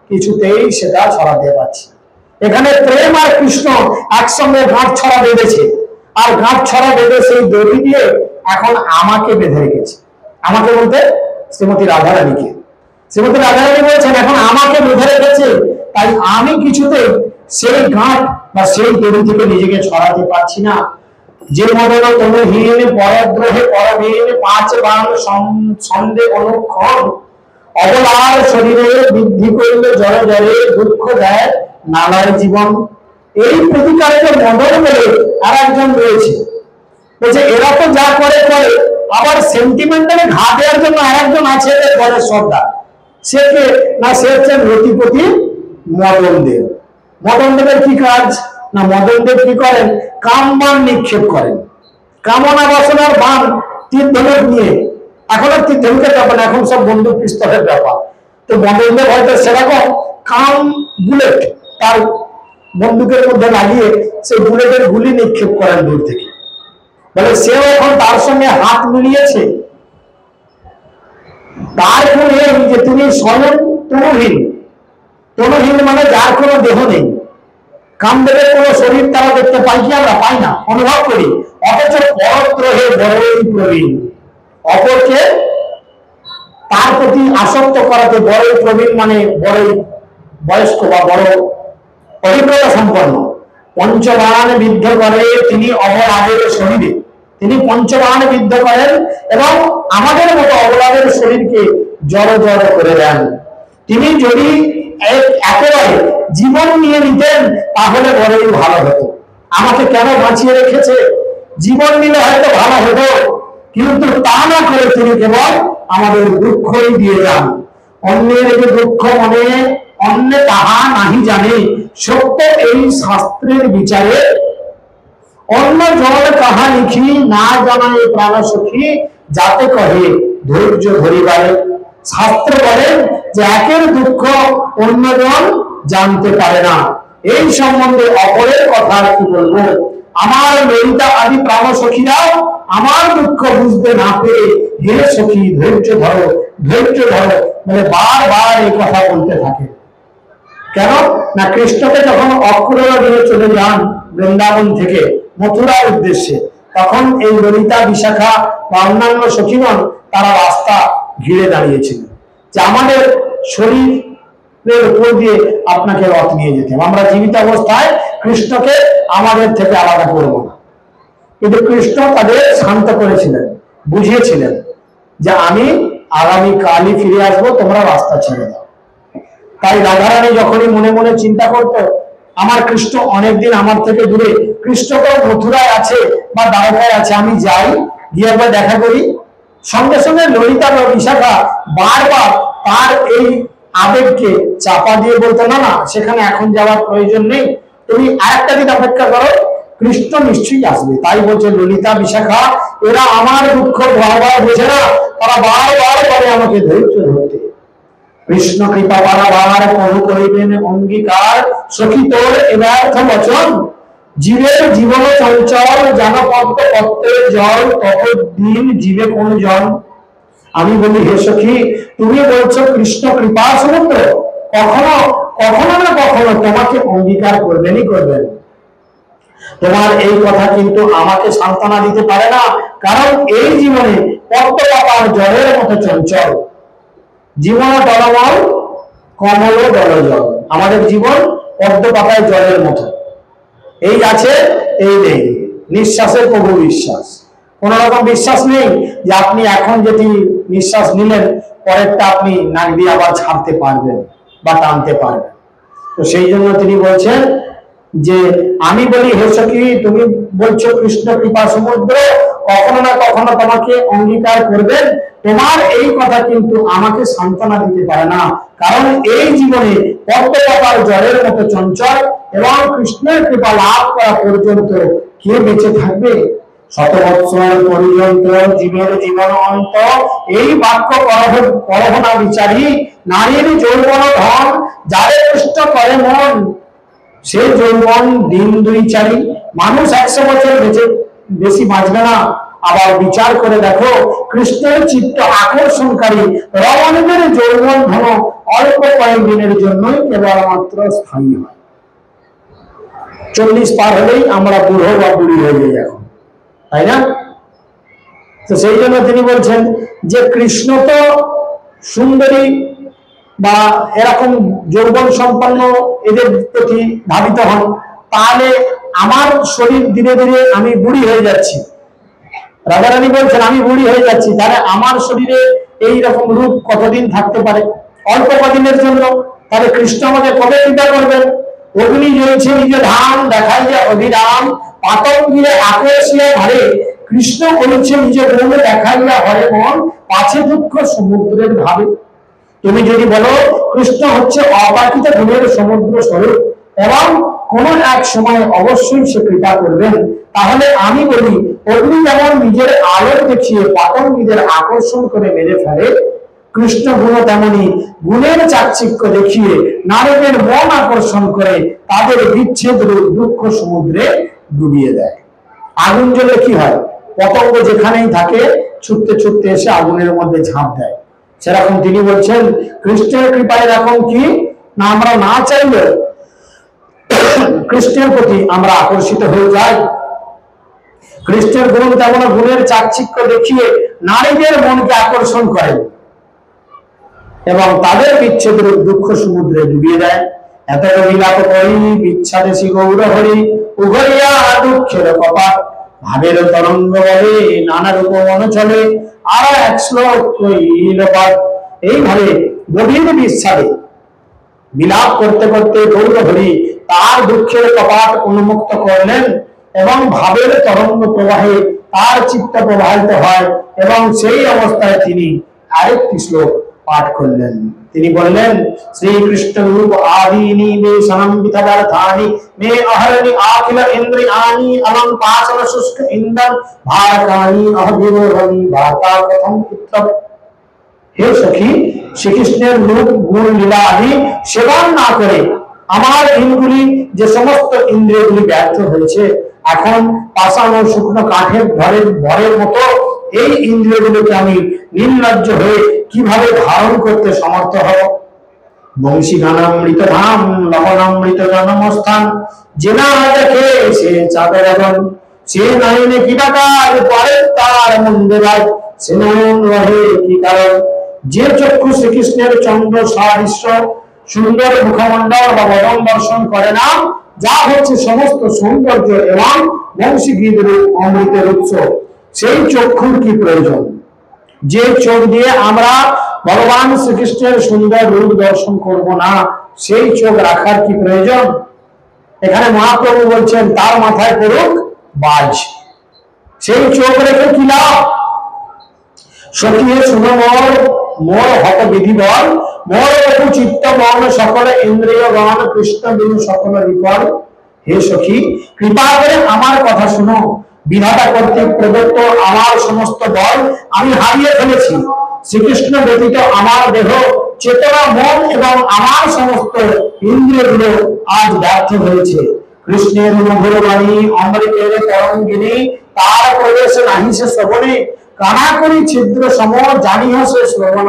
S1: কিছুতেই সেটা ছড়াতে পারছি। এখানে প্রেম আর কৃষ্ণ একসঙ্গে গাঁট ছড়া বেঁধেছে, আর গাঁট ছড়া বেঁধে সেই দড়ি দিয়ে এখন আমাকে বেঁধে রেখেছে। আমাকে বলতে শ্রীমতী রাধারানীকে। শ্রীমতী রাধারানী বলছেন এখন আমাকে বেঁধে রেখেছে, তাই আমি কিছুতে সেই গাঁট বা সেই দড়ি থেকে নিজেকে ছড়াতে পারছি না। যে মদন তনুহীন পরদ্রোহে পরবীন 5 বাণ সন্দেহ অনুক্ষণ, অবলার শরীরে বৃদ্ধি করলে জড়ে জড়ে দুঃখ দেয় নালায় জীবন। এই প্রতিকারের মদন বলে আর একজন রয়েছে, বলছে এরা তো যা করে করে, আবার সেন্টিমেন্টালি ঘা দেওয়ার জন্য আরেকজন আছে ঘরের সর্দার। সে কে না, সে হচ্ছেন রতিপতি মদন দেব। মদন দেবের কি কাজ না, মদন দেব কি করেন, কামবান নিক্ষেপ করেন, কামনা বাসনার বান তীর ধনুক নিয়ে। এখন আর তীর ধনুকের ব্যাপার না, এখন সব বন্দুক পিস্তলের ব্যাপার। তো মদন দেব হয়তো সেরকম কাম বুলেট তার বন্দুকের মধ্যে লাগিয়ে সেই বুলেটের গুলি নিক্ষেপ করেন দূর থেকে। বলে সেও এখন তার সঙ্গে হাত মিলিয়েছে। তার ফলে যে তিনি স্বয়ং তনুহীন, তনুহীন মানে যার কোনো দেহ নেই। কামদেবের কোন শরীর তারা দেখতে পাই কি, আমরা পাই না, অনুভব করি, অথচ পরদ্রোহে বড়ই প্রবীণ, অপরকে তার প্রতি আসক্ত করাতে বড়ই প্রবীণ মানে বড়ই বয়স্ক বা বড় অভিজ্ঞতা সম্পন্ন। পঞ্চবাণ বিদ্ধ করে তিনি অবলাদের শরীরে, তিনি পঞ্চবাণ বিদ্ধ করেন এবং আমাদের মতো অবলাদের শরীরকে জড় জড় করে দেন। তিনি যদি একেবারে জীবন নিয়ে নিতেন তাহলে বড়ই ভালো হতো। আমাকে কেন বাঁচিয়ে রেখেছে, জীবন নিলে হয়তো ভালো হতো, কিন্তু তা না করে তিনি কেবল আমাদের দুঃখই দিয়ে যান। অন্যের যে দুঃখ মনে অন্য তাহা নাহি জানে, সত্য এই শাস্ত্রের বিচারে অন্য জল কাহা লিখি না জানায় প্রাণ সখী, যাতে কহে ধৈর্য ধরিবারে। শাস্ত্র বলেন যে একের দুঃখ অন্যজন জানতে পারে না। এই সম্বন্ধে অপরের কথা কি বলবো, আমার ললিতা আদি প্রাণ সখীরাও আমার দুঃখ বুঝতে না পেরে হে সখী ধৈর্য ধরো ধৈর্য ধরো মানে বারবার এই কথা বলতে থাকে। কেন না, কৃষ্ণকে যখন অক্রুর দিনে চলে যান বৃন্দাবন থেকে মথুরার উদ্দেশ্যে, তখন এই ললিতা বিশাখা বা অন্যান্য সখীগণ তারা রাস্তা ঘিরে দাঁড়িয়েছিল যে আমাদের শরীর উপর দিয়ে আপনাকে রথ নিয়ে যেতে হবে। আমরা জীবিত অবস্থায় কৃষ্ণকে আমাদের থেকে আলাদা করব না। কিন্তু কৃষ্ণ তাদের শান্ত করেছিলেন, বুঝিয়েছিলেন যে আমি আগামী কালই ফিরে আসবো, তোমরা রাস্তা ছেড়ে দাও। তাই রাধারানী যখনই মনে মনে চিন্তা করতো আমার কৃষ্ণ অনেকদিন আমার থেকে দূরে, কৃষ্ণ তো মথুরায় আছে বা দ্বারকায় আছে, আমি যাই গিয়ে একবার দেখা করি, সঙ্গে সঙ্গে ললিতা বা বিশাখা বারবার তার এই আবেগকে চাপা দিয়ে বলতো না না সেখানে এখন যাওয়ার প্রয়োজন নেই, তুমি আরেকটা দিন অপেক্ষা করো, কৃষ্ণ নিশ্চয়ই আসবে। তাই বলছে ললিতা বিশাখা এরা আমার দুঃখ বারবার বোঝে না, তারা বারবার বলে আমাকে ধৈর্য ধরতে। কৃষ্ণ কৃপা বারবার প্রভু করিবেন অঙ্গীকার, সখী তোর এবার্থ বচন, জীবের জীবন চঞ্চল জানপদ্ম পত্রের জল, ততদিন জীবে কোন জন। আমি বলি হে সখী তুমি বলছো কৃষ্ণ কৃপা সমুদ্র, কখনো কখনো না কখনো তোমাকে অঙ্গীকার করবেনই করবেন। তোমার এই কথা কিন্তু আমাকে সান্ত্বনা দিতে পারে না, কারণ এই জীবনে পদ্ম পাতার জলের মতো চঞ্চল, জীবন টলমল কমল দলজল। আমাদের জীবন পদ্ম পাতায় জলের মতো, এই আছে এই নেই, নিঃশ্বাসের প্রভু বিশ্বাস, কোন রকম বিশ্বাস নেই যে আপনি এখন যদি নিঃশ্বাস নিলেন পরেরটা আপনি নাক দিয়ে আবার ছাড়তে পারবেন বা টানতে পারবেন। তো সেই জন্য তিনি বলছেন যে আমি বলি হে সখী তুমি বলছো কৃষ্ণ কৃপা সমুদ্র, কখনো না কখনো তোমাকে অঙ্গীকার করবেন, তোমার এই কথা কিন্তু আমাকে সান্ত্বনা দিতে পারে না, কারণ এই জীবনে পদ্ম পাতার জলের মতো চঞ্চল এবং কৃষ্ণের কৃপা লাভ করা পর্যন্ত কে বেঁচে থাকবে? শত বৎসর পর্যন্ত জীবের জীবন অন্ত, এই বাক্য করহ না বিচারি, নারীর যৌবন ধন যারে কৃষ্ণ করে মন, সে যৌবন দিন দুই চারি। মানুষ 100 বছর বেশি বাঁচবে না। আবার বিচার করে দেখো কৃষ্ণের চিত্ত আকর্ষণকারী রমণীদের যৌবন ধন অল্প কয়েকদিনের জন্যই কেবলমাত্র স্থায়ী হয়। 40 পার হলেই আমরা বুড়ো বা বুড়ি হয়ে যাই এখন, তাই না? তো সেই জন্য তিনি বলছেন যে কৃষ্ণ তো সুন্দরী বা এরকম যৌবন সম্পন্ন এদের প্রতি ধাবিত হন, তাহলে আমার শরীর ধীরে ধীরে আমি বুড়ি হয়ে যাচ্ছি, রাধারানী বলছেন আমি বুড়ি হয়ে যাচ্ছি, তাহলে আমার শরীরে এই রকম রূপ কতদিন থাকতে পারে? অল্প কদিনের জন্য। তাহলে কৃষ্ণ আমাকে কবে চিন্তা করবেন? অগ্নি জ্বলছে নিজে ধাম দেখাই যে অভিরাম, পাতক গিয়ে আকর্ষিয়া ঘরে, কৃষ্ণ বলছে নিজে বলে দেখাইয়া হরে মন, পাছে দুঃখ সমুদ্রের ভাবে। তুমি যদি বলো কৃষ্ণ হচ্ছে অপ্রাকৃত গুণের সমুদ্র স্বরূপ এবং কোন এক সময় অবশ্যই সে কৃপা করবেন, তাহলে আমি বলি অগ্নি যেমন নিজের আলো দেখিয়ে পতঙ্গীদের আকর্ষণ করে মেরে ফেলে, কৃষ্ণ গুণ তেমনি গুণের চাকচিক্য দেখিয়ে নারীদের মন আকর্ষণ করে তাদের বিচ্ছেদ দুঃখ সমুদ্রে ডুবিয়ে দেয়। আগুন জ্বলে কি হয়? পতঙ্গ যেখানেই থাকে ছুটতে ছুটতে এসে আগুনের মধ্যে ঝাঁপ দেয়। সেরকম তিনি বলছেন কৃষ্ণের কৃপায় এরকম কি না আমরা না চাইলে কৃষ্ণের প্রতি আমরা আকর্ষিত হয়ে যাই। কৃষ্ণের গুণ তেমন গুণের চাকচিক্য দেখিয়ে নারীদের মনকে আকর্ষণ করেন এবং তাদের বিচ্ছেদের দুঃখ সমুদ্রে ডুবিয়ে দেয়। এত বিলাপ করি বিচ্ছাদেশী গৌর হরি, উভয়া দুঃখের কপাট, ভাবের তরঙ্গ বলে নানা রূপ মন চলে, আর এক শ্লোক কইল পাঠ। এইভাবে গভীর বিচ্ছাদে বিলাপ করতে করতে গৌর হরি তার দুঃখের কপাট উন্মুক্ত করলেন এবং ভাবের তরঙ্গ প্রবাহে তার চিত্ত প্রবাহিত হয় এবং সেই অবস্থায় তিনি আরেকটি শ্লোক পাঠ করলেন। তিনি বললেন শ্রীকৃষ্ণ রূপ আদি নিবেশনম বিতদার্থানি মে অহরণি আখিল ইন্দ্রিয়ানি অলং পাচন শুষ্ক ইন্দন ভারকানি অহবিরোহনি ভাতা কথম পুত্র। হে সখী, শ্রীকৃষ্ণের রূপ গুণ লীলা আদি সেবন না করে আমার দিনগুলি যে সমস্ত ইন্দ্রিয়গুলি ব্যর্থ হয়েছে, এখন পাষাণ ও শুকনো কাঠের ভরের মতো এই ইন্দ্রিয়গুলোকে আমি নির্লজ্জ হয়ে কিভাবে ধারণ করতে সমর্থ হব? বংশী গানামৃত ধাম লবণামৃত জন্মস্থান, যে না দেখে সে চাঁদের এখন, সে নয়নে কি ডাকার পরে তার মন্দিরাজ, সে নয়ন রহে কি কারণ। যে চক্ষু শ্রীকৃষ্ণের চন্দ্র সাদৃশ্য সুন্দর মুখমণ্ডল বা বদন দর্শন করে না, যা হচ্ছে সমস্ত সৌন্দর্য এবং বংশীগীত রূপ অমৃতের উৎস। সেই চক্ষুর কি প্রয়োজন? যে চোখ দিয়ে আমরা ভগবান শ্রীকৃষ্ণের সুন্দর রূপ দর্শন করব না, সেই চোখ রাখার কি প্রয়োজন? এখানে মহাপ্রভু বলছেন তার মাথায় পড়ুক বাজ। সেই চোখ রেখে কি লাভ? সখিয়ে শুনো মোর হত বিধি বল, মোর একটু চিত্ত মন সকল ইন্দ্রিয় গণ কৃষ্ণ বিনু সকল বিফল। হে সখী, কৃপা করে আমার কথা শুনো। বিধাতা কর্তৃক প্রদত্ত আমার সমস্ত বল আমি হারিয়ে ফেলেছি। শ্রীকৃষ্ণ ব্যতীত আমার দেহ, চেতনা, মন এবং আমার সমস্ত ইন্দ্রিয়গুলো আজ ব্যর্থ হয়েছে। কৃষ্ণের মধুর বাণী অমৃতের তরঙ্গিনী, তার প্রবেশে নাহি সে শ্রবণে। কানা করি ছিদ্র সম জানিহ সে শ্রবণ,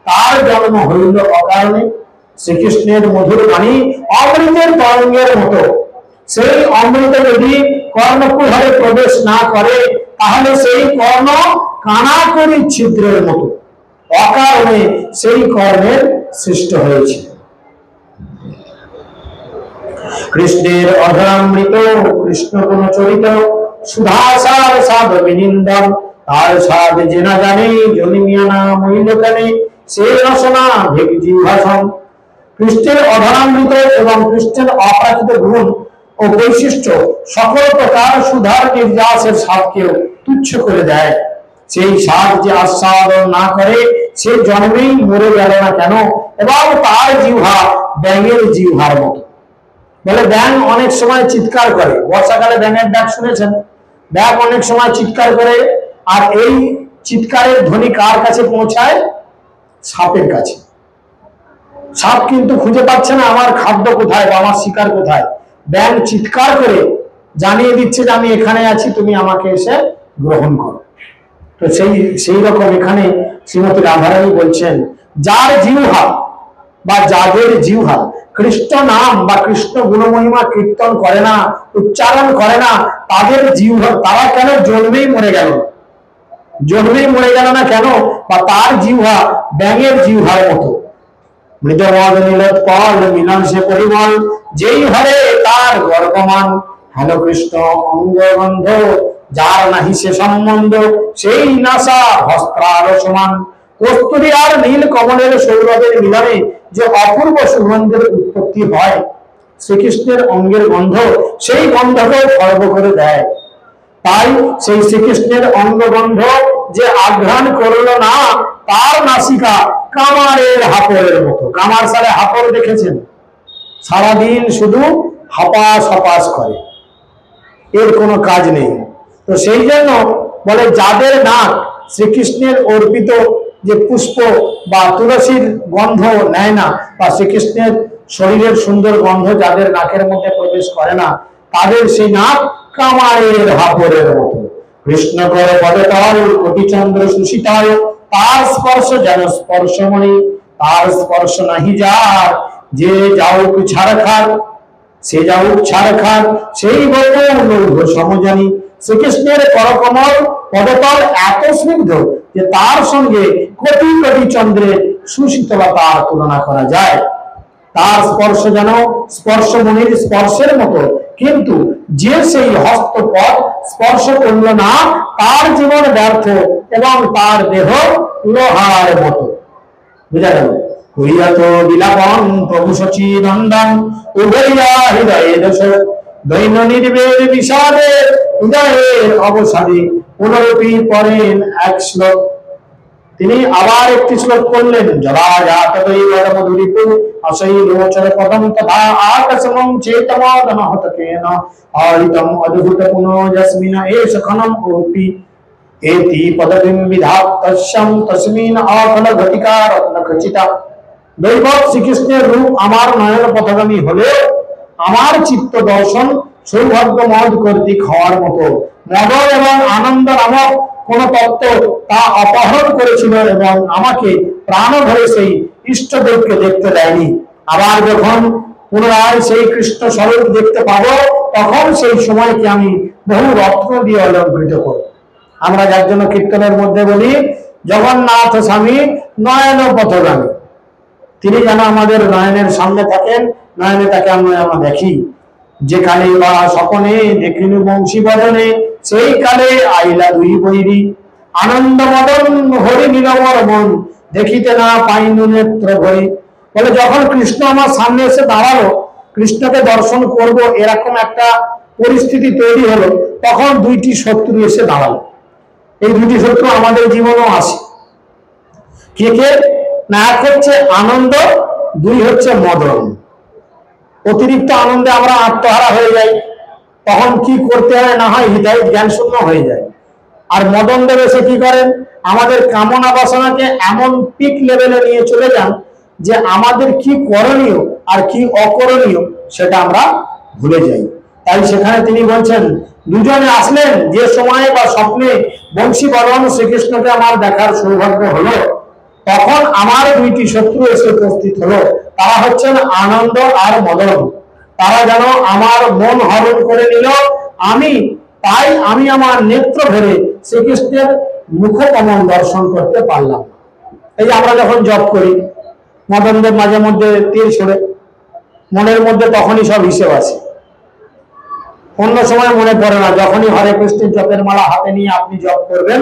S1: তার জন্ম হইল অকারণে। শ্রীকৃষ্ণের মধুর বাণী অমৃতের তরঙ্গের মতো। সেই অমৃত যদি কর্ণকুহরে প্রবেশ না করে, তাহলে সেই কর্ণ কানা করি ছিদ্রের মতো, অকারণে সেই কর্ণের সৃষ্ট হয়েছে। কৃষ্ণের অধরামৃত কৃষ্ণ কোন চরিত, সুধাসার সাধ বিনিন্দন। তার সাধ যে না জানে জনিমিয়া না মহিল কানে, সে রসনা ভেগজি ভাষণ। কৃষ্ণের অধরামৃত এবং কৃষ্ণের অপ্রাকৃত গুণ ও বৈশিষ্ট্য সকল প্রকার সুধার নির্যাসের স্বাদকেও তুচ্ছ করে দেয়। সেই স্বাদ যে আস্বাদন না করে, সে জন্মেই মরে গেল না কেন? এবং তার জিহ্বা ব্যাঙের জিহ্বার মতো। বলে ব্যাঙ অনেক সময় চিৎকার করে, বর্ষাকালে ব্যাঙের ডাক শুনেছেন? ব্যাঙ অনেক সময় চিৎকার করে, আর এই চিৎকারের ধ্বনি কার কাছে পৌঁছায়? সাপের কাছে। সাপ কিন্তু খুঁজে পাচ্ছে না আমার খাদ্য কোথায় বা আমার শিকার কোথায়। ব্যাঙ চিৎকার করে জানিয়ে দিচ্ছে যে আমি এখানে আছি, তুমি আমাকে এসে গ্রহণ করো। তো সেই রকম এখানে শ্রীমতী রাধারানী বলছেন, যার জিহ্বা বা যাদের জিহ্বা কৃষ্ণ নাম বা কৃষ্ণ গুণমহিমা কীর্তন করে না, উচ্চারণ করে না, তাদের জিহ্বা, তারা কেন জন্মেই মরে গেল না? জন্মেই মরে গেল না কেন? বা তার জিহ্বা ব্যাঙের জিহ্বার মতো। মৃতমদ নীলত পল মিলন সে পরিমল, যেই হরে তার গর্বমান। হেন কৃষ্ণ অঙ্গবন্ধ, যার নাহি সে সম্বন্ধ, সেই নাসা হস্ত্রার সমান। কস্তুরী আর নীল কমলের সৌরভের মিলনে যে অপূর্ব সুগন্ধের উৎপত্তি হয়, শ্রীকৃষ্ণের অঙ্গের গন্ধ সেই গন্ধকে খর্ব করে দেয়। তাই সেই শ্রীকৃষ্ণের অঙ্গগন্ধ যে আঘ্রাণ করল না, তার নাসিকা কামারের হাপড়ের মতো। কামার সালে হাপড় দেখেছেন? সারাদিন শুধু হাপাস হাপাস করে, এর কোনো কাজ নেই। তো সেই জন্য বলে যাদের নাক শ্রীকৃষ্ণের অর্পিত যে পুষ্প বা তুলসীর গন্ধ নেয় না, বা শ্রীকৃষ্ণের শরীরের সুন্দর গন্ধ যাদের নাকের মধ্যে প্রবেশ করে না, তাদের সেই নাক কামারের হাপড়ের মতো। কৃষ্ণ করে পদতল কোটিচন্দ্র সুশীতল, তার স্পর্শ যেন স্পর্শমণি। তার স্পর্শ নাহি যার, যে যাউক ছাড়খার, সে যাউক ছাড়খার, সেই গোপন লৌহ সমজানি। শ্রীকৃষ্ণের করকমল পদতল এত স্নিগ্ধ যে তার সঙ্গে কোটি কোটি চন্দ্রের সুশীতলতার তুলনা করা যায়। তার স্পর্শ যেন স্পর্শমণির স্পর্শের মতো, কিন্তু যে সেই হস্তপদ স্পর্শ করল না, তার জীবন ব্যর্থ এবং তার দেহ লোহার মতো। বুঝা গেল? হইয়াত বিলাপন প্রভু সচিনন্দন, উভয়া হৃদয়ে দোষ। দৈন নির্বেদ বিষাদে হৃদয়ের অবসাদে, পুনরপি পড়েন এক শ্লোক। তিনি আবার একটি শ্লোক করলেন, যদা জাত দৈবত মধুরিপু অসৈ লোচন পদম তথা আকসমং চেতমোদম হতকেন হরিতম অদ্ভুত পুনঃযস্মিন এষ খনম ওপি এতি পদবিম বিধাত তস্যং তস্মিন অফল ঘটিকা রত্ন খচিতা। দৈবত শ্রীকৃষ্ণের রূপ আমার নয়ন পথগামী হলে আমার চিত্ত দর্শন সৌভাগ্য মদ কর্তৃক হওয়ার মতো। মদ এবং আনন্দ নামক কোন তত্ত্ব তা অপহরণ করেছিল এবং আমাকে প্রাণ ভরে সেই ইষ্টদেবকে দেখতে দেয়নি। আবার যখন পুনরায় সেই কৃষ্ণ স্বরূপ দেখতে পাবো, তখন সেই সময়কে আমি বহু রত্ন দিয়ে অলঙ্কৃত করব। আমরা যার জন্য কীর্তনের মধ্যে বলি, জগন্নাথ স্বামী নয়ন পথগামী। তিনি যেন আমাদের নয়নের সামনে থাকেন, নয়নে তাকে আমরা দেখি। যেখানে বা স্বপনে দেখিনু বংশী বদনে, সেই কালে আইলা দুই বৈরী, আনন্দ মদন হরি নীলমর মন, দেখিতে না পাইনু নেত্র ভরি। বলে যখন কৃষ্ণ আমার সামনে এসে দাঁড়ালো, কৃষ্ণকে দর্শন করব এরকম একটা পরিস্থিতি তৈরি হলো, তখন দুইটি শত্রু এসে দাঁড়ালো। এই দুটি শত্রু আমাদের জীবনেও আসে। কে কে? না, এক হচ্ছে আনন্দ, দুই হচ্ছে মদন। অতিরিক্ত আনন্দে আমরা আত্মহারা হয়ে যাই, তখন কি করতে হয় না হয় হৃদয় জ্ঞান শূন্য হয়ে যায়। আর মদন দেব এসে কি করেন? আমাদের কামনা বাসনাকে এমন পিক লেভেলে নিয়ে চলে যান যে আমাদের কি করণীয় আর কি অকরণীয় সেটা আমরা ভুলে যাই। তাই সেখানে তিনি বলছেন, দুজনে আসলেন যে সময়ে বা স্বপ্নে বংশী বদন শ্রীকৃষ্ণকে আমার দেখার সৌভাগ্য হলো, তখন আমার দুইটি শত্রু এসে উপস্থিত হলো। তারা হচ্ছেন আনন্দ আর মদন। তারা যেন আমার মন হরণ করে নিল। আমি আমার নেত্র ভরে শ্রীকৃষ্ণের মুখকমল দর্শন করতে পারলাম। এই যে আমরা যখন জপ করি, মদনদেব মাঝে মধ্যে তীর ছড়ে, মনের মধ্যে তখনই সব হিসেব আছে, অন্য সময় মনে পড়ে না। যখনই হরে কৃষ্ণের জপের মালা হাতে নিয়ে আপনি জপ করবেন,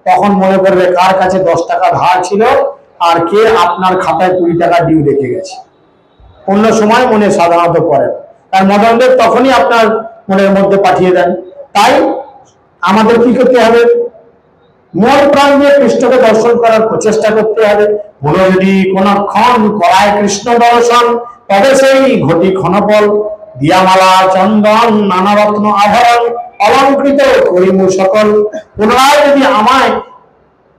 S1: তখন মনে পড়বে কার কাছে 10 টাকা ধার ছিল আর কে আপনার খাতায় 20 টাকা ডিউ রেখে গেছে। অন্য সময় মনে সাধারণত পড়ে না, কারণ মদনদেব তখনই আপনার মনের মধ্যে পাঠিয়ে দেন। তাই আমাদের কি করতে হবে? মন প্রাণ দিয়ে কৃষ্ণকে দর্শন করার প্রচেষ্টা করতে হবে। বলো যদি কোনক্ষণ করায় কৃষ্ণ দর্শন, তবে সেই ঘটি ক্ষণপল, দিয়ামালা চন্দন নানা রত্ন আভরণ, অলঙ্কৃত করিমু সকল। পুনরায় যদি আমায়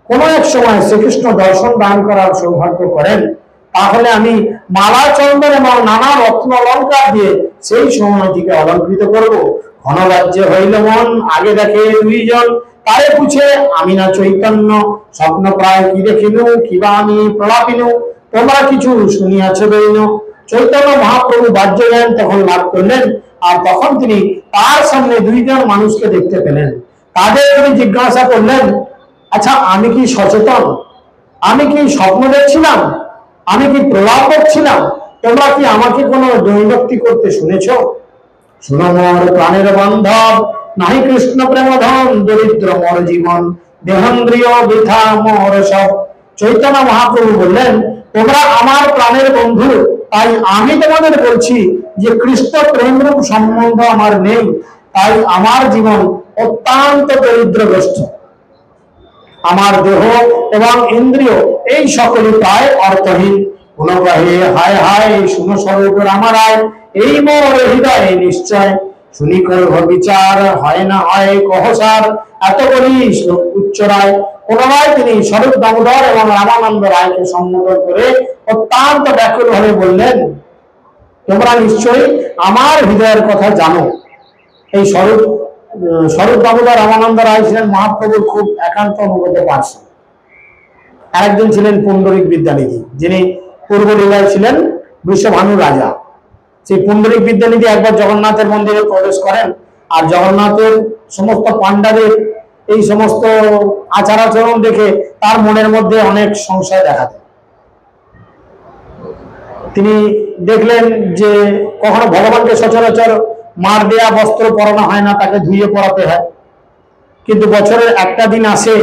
S1: কোন এক সময় শ্রীকৃষ্ণ দর্শন দান করার সৌভাগ্য করেন, তাহলে আমি মালা চন্দন এবং নানা রত্ন অলঙ্কার দিয়ে সেই সময়টিকে অলঙ্কৃত করব। ঘনরাজ্যে হইল মন, আগে দেখে দুইজন, তারে পুছে আমি না চৈতন্য, স্বপ্ন প্রায় কি দেখিনু, কিবা আমি প্রলাপিনু, তোমরা কিছু শুনিয়াছ বইন। চৈতন্য মহাপ্রভু বাহ্য জ্ঞান তখন লাভ করলেন, আর তখন তিনি তার সামনে দুইজন মানুষকে দেখতে পেলেন। তাদের তিনি জিজ্ঞাসা করলেন, আচ্ছা আমি কি সচেতন? আমি কি স্বপ্ন দেখছিলাম? আমি কি প্রলাপ করছিলাম? তোমরা কি আমাকে কোনো দৈবক্তি করতে শুনেছ? শুনো মোর প্রাণের বান্ধব, নাহি কৃষ্ণ প্রেম ধন, দরিদ্র মোর জীবন, দেহেন্দ্রিয় বৃথা মোর সব। চৈতন্য মহাপ্রভু বললেন, তোমরা আমার প্রাণের বন্ধু, তাই আমি তোমাদের বলছি যে কৃষ্ণ প্রেমরূপ সম্বন্ধ আমার নেই, তাই আমার জীবন অত্যন্ত দরিদ্রগ্রস্ত। আমার দেহ এবং ইন্দ্রিয় এই সকলই প্রায় অর্থহীন। কোন কহে হায় হায় শুনো স্বরূপের আমার আয়, এই মোর হৃদয়ে নিশ্চয়। শুনি করব বিচার, হয় না হয় কহসার, এত বলি শ্লোক উচ্চ রায়। পুনরায় তিনি স্বরূপ দামোদর এবং রামানন্দ রায়কে সম্বোধন করে অত্যন্ত ব্যাকুল ভাবে বললেন, তোমরা নিশ্চয়ই আমার হৃদয়ের কথা জানো। এই স্বরূপ দামোদর রামানন্দ রায় ছিলেন মহাপ্রভুর খুব একান্ত অনুগত পার্শ্ব। আরেকজন ছিলেন পুণ্ডরিক বিদ্যানিধি, যিনি পূর্ব লীলায় ছিলেন বৃষভানু রাজা। সেই পুণ্ডরিক বিদ্যানিধি একবার জগন্নাথের মন্দিরে প্রবেশ করেন, আর জগন্নাথের সমস্ত পাণ্ডাদের এই সমস্ত আচার আচরণ দেখে তার মনের মধ্যে অনেক সংশয় দেখা দেয়। তিনি দেখলেন যে কখনো ভগবানকে সচরাচর মার দেয়া বস্ত্র পরানো হয় না, তাকে ধুয়ে পরাতে হয়। কিন্তু বছরের একটা দিন আসে,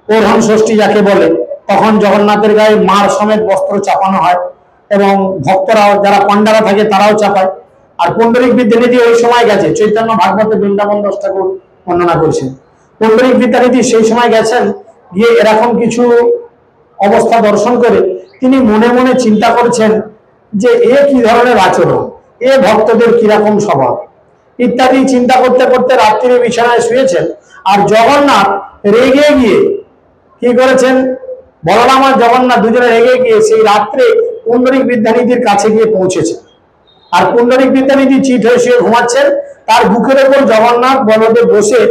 S1: প্রধান ষষ্ঠী যাকে বলে, তখন জগন্নাথের গায়ে মার সমেত বস্ত্র চাপানো হয় এবং ভক্তরাও যারা পাণ্ডারা থাকে তারাও চাপায়। আর পুণ্ডরিক বিদ্যানিধি ওই সময় গেছে, চৈতন্য ভাগবতে বৃন্দাবন দাস ঠাকুর বর্ণনা করছেন। পুণ্ডরিক বিদ্যানিধি সেই সময় গেছেন, গিয়ে এরকম কিছু অবস্থা দর্শন করে তিনি মনে মনে চিন্তা করছেন যে এ কি ধরনের আচরণ, এ ভক্তদের কিরকম স্বভাব ইত্যাদি চিন্তা করতে করতে রাত্রিরে বিছানায় শুয়েছেন। আর জগন্নাথ রেগে গিয়ে কি করেছেন, বলরাম আর জগন্নাথ দুজনে রেগে গিয়ে সেই রাত্রে পুণ্ডরিক বিদ্যানিধির কাছে গিয়ে পৌঁছেছেন। আর পুণ্ডরিক বিদ্যানিধি চিত হয়ে শুয়ে ঘুমাচ্ছেন, তার বুকের উপর জগন্নাথ বলদেব বসে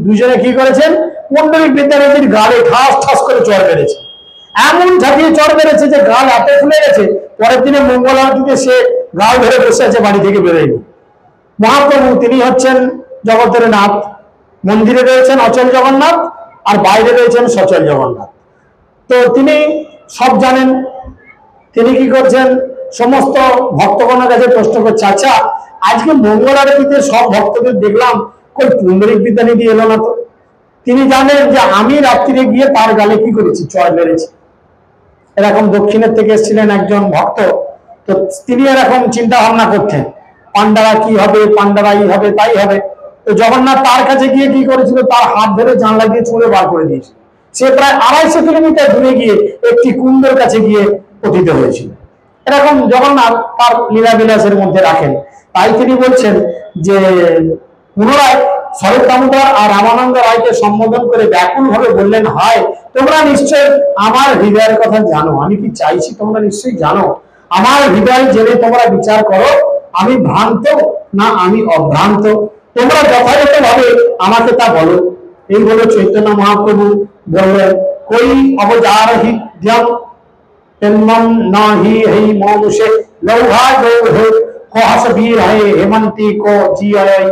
S1: দুজনে কি করেছেন, পুণ্ডরিক বিদ্যানিধির গালে ঠাস ঠাস করে চড় মেরেছে। এমন ঝাঁপিয়ে চড় মেরেছে যে গাল এত ফুলে গেছে, পরের দিনে মঙ্গল আরতিতে সে গাল ধরে বসে আছে, বাড়ি থেকে বেরোয়নি। মহাপ্রভু তিনি হচ্ছেন জগতের নাথ, মন্দিরে রয়েছেন অচল জগন্নাথ আর বাইরে রয়েছেন সচল জগন্নাথ। তো তিনি সব জানেন, তিনি কি করছেন, সমস্ত ভক্তগণের কাছে প্রশ্ন করছে, আচ্ছা আজকে মঙ্গল আরতিতে সব ভক্তদের দেখলাম, কই পুণ্ডরিক বিদ্যানিধি এলো না তো। তিনি জানেন যে আমি রাত্রিরে গিয়ে তার গালে কি করেছি, চড় মেরেছি। এরকম দক্ষিণের থেকে এসেছিলেন একজন ভক্ত, তো তিনি এরকম চিন্তা ভাবনা করতেন, পান্ডারা কি হবে, পান্ডারা এই হবে তাই হবে। তো জগন্নাথ তার কাছে গিয়ে কি করেছিল, তার হাত ধরে জানলা দিয়ে ছুঁড়ে বার করে দিয়েছিল। সে প্রায় 250 কিলোমিটার দূরে গিয়ে একটি কুণ্ডের কাছে গিয়ে পতিত হয়েছিল। এরকম জগন্নাথ তার লীলাবিলাসের মধ্যে রাখেন। তাই তিনি বলছেন যে পুনরায় শরৎ দামোদর আর রামানন্দ রায়কে সম্বোধন করে ব্যাকুল ভাবে বললেন, হয় তোমরা নিশ্চয় আমার হৃদয়ের কথা জানো, আমি কি চাইছি তোমরা নিশ্চয়ই জানো। আমার হৃদয় জেনে তোমরা বিচার করো, আমি ভ্রান্ত না আমি অভ্রান্ত, তোমরা যথাযথ ভাবে আমাকে তা বলো। এই বলে চৈতন্য মহাপ্রভু বললেন, কই অবজার হৃদয়ম तन्मम नाही है मनुष्य लौहा लोह कहस वीर है हेमंती को जियाय।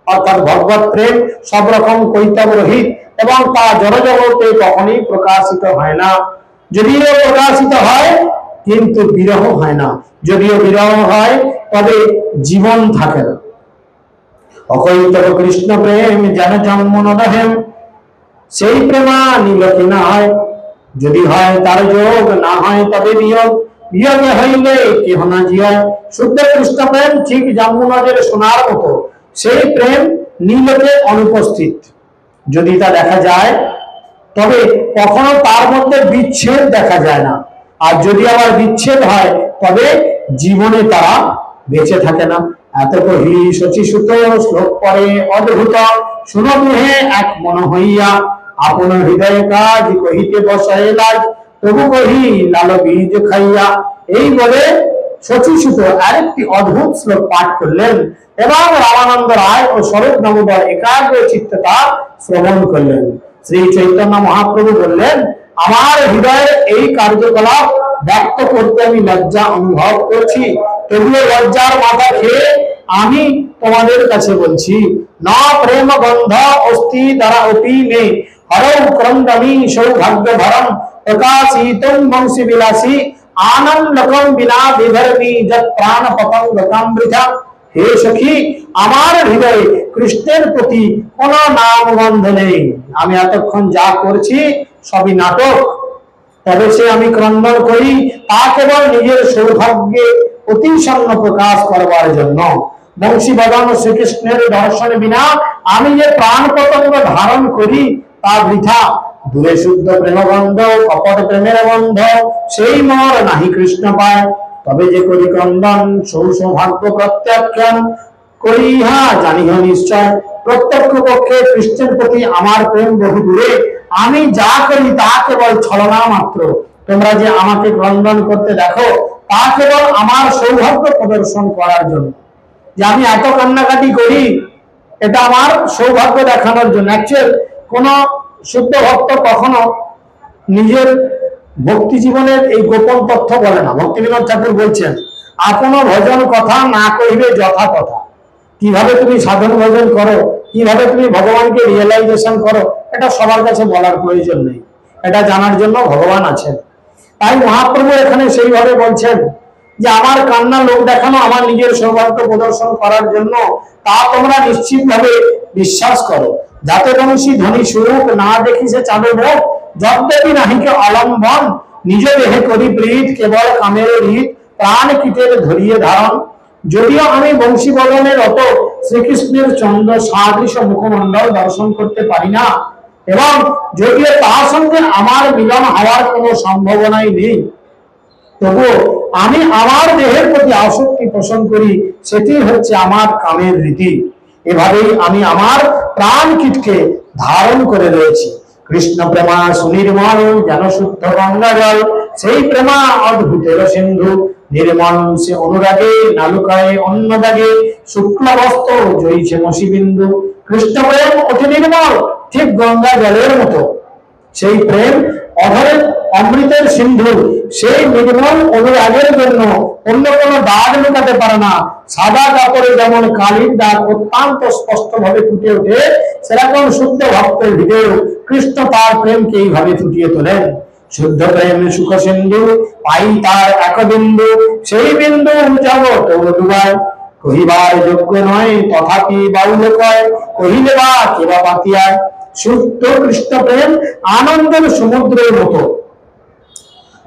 S1: অর্থাৎ ভগবত প্রেম সব রকম কৈতব রহিত এবং তা জড়জগতে কখনোই প্রকাশিত হয় না। যদিও প্রকাশিত হয় কিন্তু বিরহ হয় না, যদিও বিরহ হয় তবে জীবন থাকে না। অকৈতব কৃষ্ণ প্রেম যেন জন্মন দহেম, সেই প্রেমা নিলকে না হয়, যদি হয় তার যোগ, না হয় তবে বিয়োগ, বিয়োগে হইলে কেহ না জিয়ায়। শুদ্ধ কৃষ্ণ প্রেম ঠিক যমুনাদের সোনার মতো, সেই প্রেম নীলকে অনুপস্থিত। যদি তা দেখা যায় তবে কখনো তার মধ্যে বিচ্ছেদ দেখা যায় না, আর যদি আবার বিচ্ছেদ হয় তবে জীবনে তারা বেঁচে থাকে না। এত কহি শচী সুত শ্লোক পরে অদ্ভুত, শুনো দুহে এক মন হইয়া, আপন হৃদয় কাজ কহিতে বসায় লাজ, তবু কহি লাল বীজ খাইয়া। এই বলে শচীসুত আরেকটি অদ্ভুত শ্লোক পাঠ করলেন এবং রামানন্দ রায় ও শরৎ দামোদর একাগ্র চিত্তে তা শ্রবণ করলেন। শ্রী চৈতন্য মহাপ্রভু বললেন, আমার হৃদয়ের এই কার্যকলাপ ব্যক্ত করতে আমি লজ্জা অনুভব করছি, তবুও লজ্জার মাথা খেয়ে আমি তোমাদের কাছে বলছি, না প্রেম গন্ধ অস্তি দ্বারা অপি মে, হরৌ ক্রন্দমি সৌভাগ্য ভরম, প্রকাশিতং বংশী বিলাসী, আনন্দকম বিনা বিধর্মী যৎ প্রাণ পতঙ্গ কামৃথা। হে সখী, আমার হৃদয়ে কৃষ্ণের প্রতি কোন নাম গন্ধ নেই। আমি এতক্ষণ যা করছি সবই নাটক, তবে সে আমি ক্রন্দন করি তা কেবল নিজের সৌভাগ্যে অতিশন্ন প্রকাশ করবার জন্য। বংশী বাদন শ্রীকৃষ্ণের দর্শন বিনা আমি যে প্রাণ পতঙ্গ ধারণ করি তা বৃথা। দূরে শুদ্ধ প্রেমগন্ধ, কপট প্রেমের গন্ধ, সেই মর নাহি কৃষ্ণ পায়। তবে যে করি ক্রন্দন সৌভাগ্য প্রত্যাখ্যান করি, ইহা জানিহ নিশ্চয়। প্রত্যক্ষ পক্ষে কৃষ্ণের প্রতি আমার প্রেম বহু দূরে, আমি যা করি তা কেবল ছলনা মাত্র। তোমরা যে আমাকে ক্রন্দন করতে দেখো তা কেবল আমার সৌভাগ্য প্রদর্শন করার জন্য। যে আমি এত কান্নাকাটি করি এটা আমার সৌভাগ্য দেখানোর জন্য। অ্যাকচুয়াল কোন শুদ্ধ ভক্ত কখনো নিজের ভক্তি জীবনের এই গোপন তথ্য বলে না। ভক্তিবিনোদ ঠাকুর বলছেন, আপন ভজন কথা না কহিবে যথা কথা। কিভাবে তুমি সাধন ভজন করো, কিভাবে তুমি ভগবানকে রিয়েলাইজেশন করো, এটা সবার কাছে বলার প্রয়োজন নেই, এটা জানার জন্য ভগবান আছেন। তাই মহাপ্রভু এখানে সেইভাবে বলছেন যে আমার কান্না লোক দেখানো আমার নিজের সৌভাগ্য প্রদর্শন করার জন্য, তা তোমরা নিশ্চিতভাবে বিশ্বাস করো। যাতে বংশী ধনী সুখ না দেখি সে চাঁদে মুখ, যদ্যপি নাহিকে অলম্বন, নিজ দেহে করি প্রীত, কেবল কামের রীত, প্রাণ কীটের ধরিয়ে ধারণ। যদিও আমি বংশী বদনের অত শ্রীকৃষ্ণের চন্দ্র সাদৃশ মুখমণ্ডল দর্শন করতে পারি না, এবং যদিও তার সঙ্গে আমার মিলন হওয়ার কোনো সম্ভাবনাই নেই, তবুও আমি আমার দেহের প্রতি আসক্তি পোষণ করি, সেটি হচ্ছে আমার কামের রীতি। এভাবেই আমি আমার প্রাণ কীটকে ধারণ করে রয়েছি। কৃষ্ণ প্রেমা সুনির্মল যেন শুদ্ধ গঙ্গা জল, সেই প্রেমা অদ্ভুতের সিন্ধু, নির্মল সে অনুরাগে নালুকায় অন্য দাগে, শুক্ল বস্ত্র জয়ীছে মসি বিন্দু। কৃষ্ণ প্রেম অতি নির্মল, ঠিক গঙ্গা জলের মতো। সেই প্রেম অধরের অমৃতের সিন্ধু, সেই নির্মল অনুরাগের জন্য অন্য কোনো দাগ লুকাতে পারে না। সাদা কাপড়ে যেমন কালির দাগ অত্যন্ত স্পষ্ট ভাবে ফুটে ওঠে, সেরকম শুদ্ধ ভক্তের হৃদয়ে কৃষ্ণ তার প্রেমকে এইভাবে ফুটিয়ে তোলেন। শুদ্ধ প্রেম সুখ সিন্ধু পাই তার এক বিন্দু, সেই বিন্দু জগৎ ডুবায়। কহিবার যোগ্য নয় তথাপি বাউল কয়, কহিলে বা কেবা পাতিয়ায়। শুদ্ধ কৃষ্ণ প্রেম আনন্দের সমুদ্রের মতো,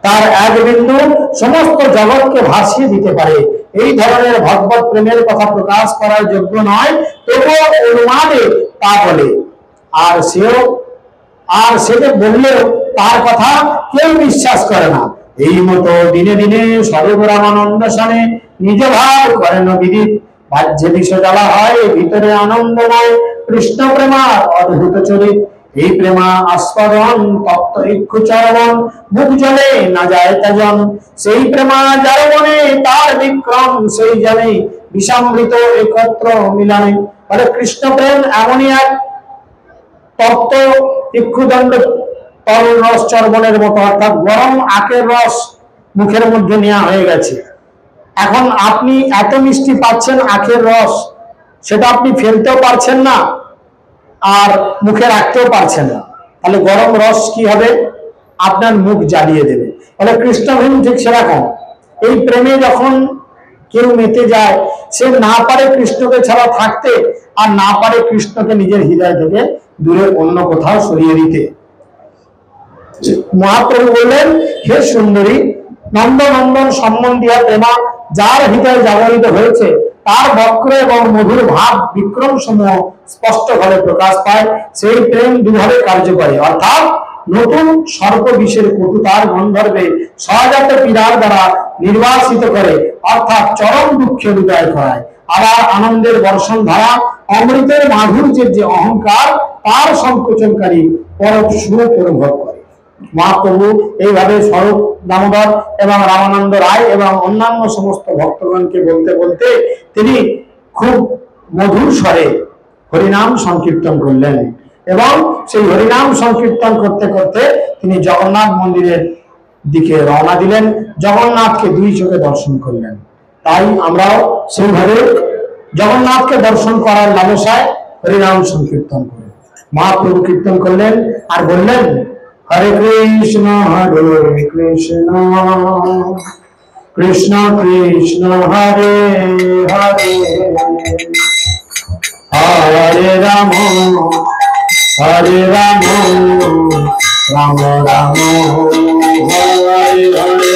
S1: তার এক বিন্দু সমস্ত জগৎকে ভাসিয়ে দিতে পারে। এই ধরনের ভগবত প্রেমের কথা প্রকাশ করার যোগ্য নয়, তবুও অনুমানে তা বলে। আর সেটা বললেও তার কথা কেউ বিশ্বাস করে না। এই মতো দিনে দিনে সর্বরামানন্দ সানে নিজ ভাব করেন বিদিত। বাহ্যে বিষ জ্বালা হয় ভিতরে আনন্দময়, কৃষ্ণ প্রেমার অদ্ভুত চরিত। এই প্রেমা আস্বাদন তপ্ত ইক্ষু চরবন, মুখ জলে না যায় তেজন। সেই প্রেমা যার মনে তার বিক্রম, সেই জানে বিষামৃত একত্র মিলানে। বলে কৃষ্ণ প্রেম এমনই এক তপ্ত ইক্ষুদণ্ড তরল রস চর্বণের মতো, অর্থাৎ গরম আখের রস মুখের মধ্যে নেওয়া হয়ে গেছে। এখন আপনি এত মিষ্টি পাচ্ছেন আখের রস, সেটা আপনি ফেলতেও পারছেন না আর মুখে রাখতেও পারছেন না। তাহলে গরম রস কি হবে? আপনার মুখ জ্বালিয়ে দেবে। তাহলে কৃষ্ণ প্রেম ঠিক সেরকম। এই প্রেমে যখন কেউ মেতে যায়, সে না পারে কৃষ্ণকে ছাড়া থাকতে, আর না পারে কৃষ্ণকে নিজের হৃদয় থেকে দূরে অন্য কোথাও সরিয়ে দিতে। মহাপ্রভু বললেন, হে সুন্দরী, নন্দনন্দন সম্বন্ধীয় প্রেমা যার হৃদয় জাগরিত হয়েছে, তার বক্র এবং মধুর ভাব বিক্রম সমূহ স্পষ্ট ভাবে প্রকাশ পায়। সেই প্রেম দুভাবে কার্য করে, অর্থাৎ নতুন সর্প বিষের কটুতার গন্ধর্বে সহজাত পীড়ার দ্বারা নির্বাসিত করে, অর্থাৎ চরম দুঃখে হৃদয় করায়। আবার আনন্দের বর্ষণ ধারা অমৃতের মাধুর্যের যে অহংকার, তার সংকোচনকারী পরম সুখ অনুভব করে। মহাপ্রভু এইভাবে স্বরূপ দামোদর এবং রামানন্দ রায় এবং অন্যান্য সমস্ত ভক্তগণকে বলতে বলতে তিনি খুব মধুর স্বরে হরিনাম সংকীর্তন করলেন। এবং সেই হরিনাম সংকীর্তন করতে করতে তিনি জগন্নাথ মন্দিরের দিকে রওনা দিলেন, জগন্নাথকে দুই চোখে দর্শন করলেন। তাই আমরাও সেইভাবে জগন্নাথকে দর্শন করার লালসায় হরিনাম সংকীর্তন করি। মহাপ্রভু কীর্তন করলেন আর বললেন, হরে কৃষ্ণ কৃষ্ণ কৃষ্ণ হরে হরে, হরে রাম রাম রাম হরে হরে,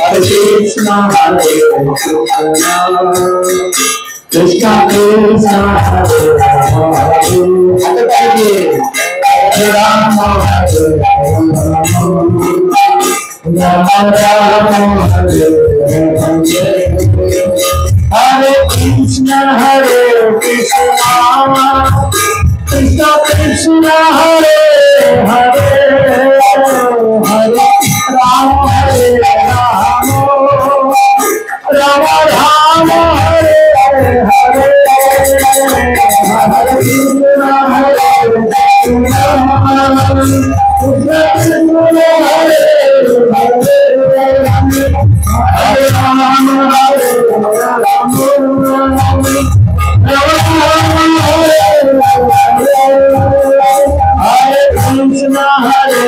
S1: হরে কৃষ্ণ কৃষ্ণ কৃষ্ণ হরে হরে, রাম হরে কৃষ্ণ কৃষ্ণ কৃষ্ণ হরে হরে, হরে রাম রাম রাম হরে হরে, হরে কৃষ্ণ Hare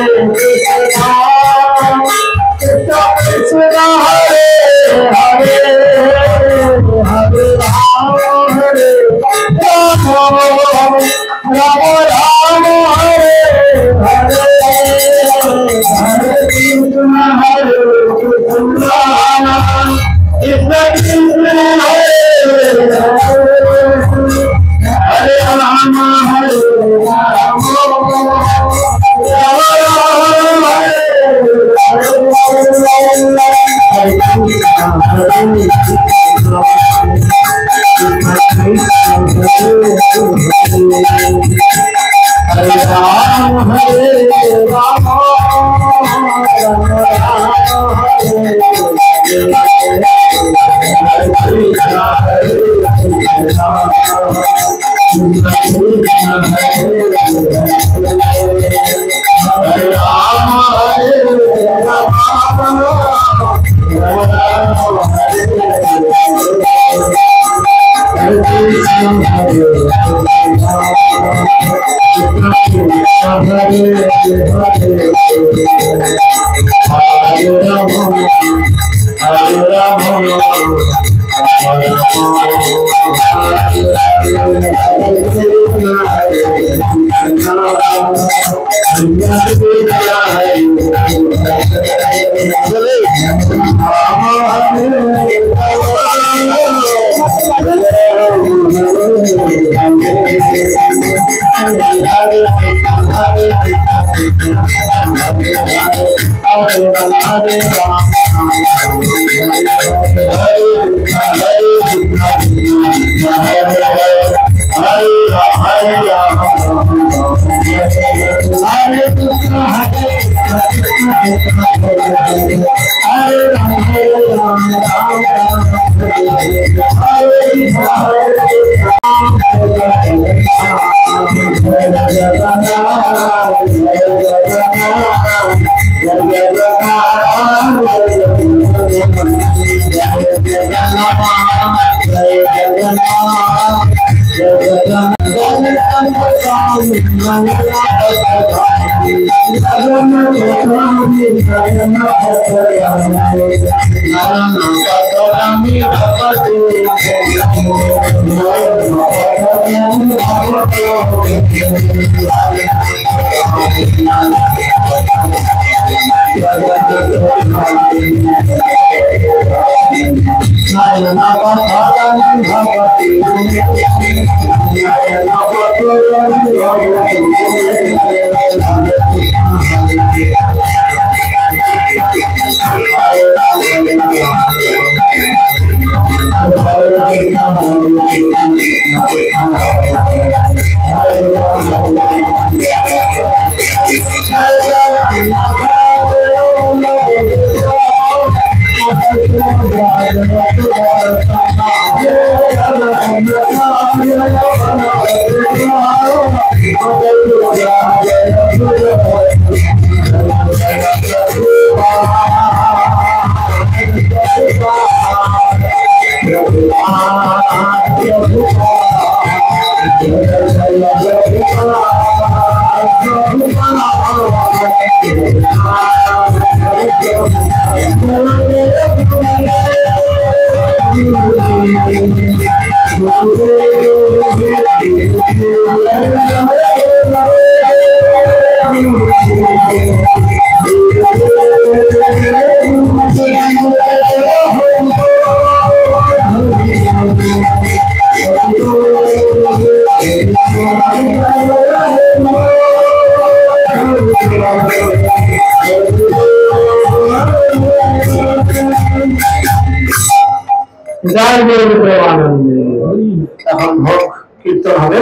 S1: এখন ভোগ কীর্তন হবে।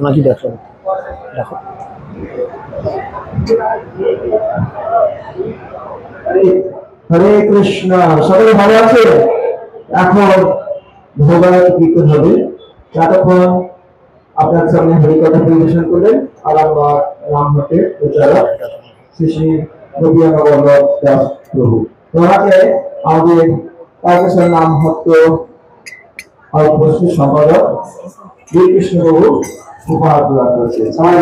S1: নাকি দেখো দেখো হরে কৃষ্ণ। সবাই ভালো আছে? এখন ভোগায় কীর্তন হবে। ততক্ষণ আপনার সামনে হরিকথা পরিবেশন করলেন আরামবাগ রামঘাটের প্রচারক শ্রী শ্রী রবীন্দ্রনাথ দাস প্রভু। ওনাকে আমাদের তারকেশ্বর নাম ভক্ত সম্পাদক শ্রীকৃষ্ণ প্রভু উপহার প্রদান করেছে। সবাই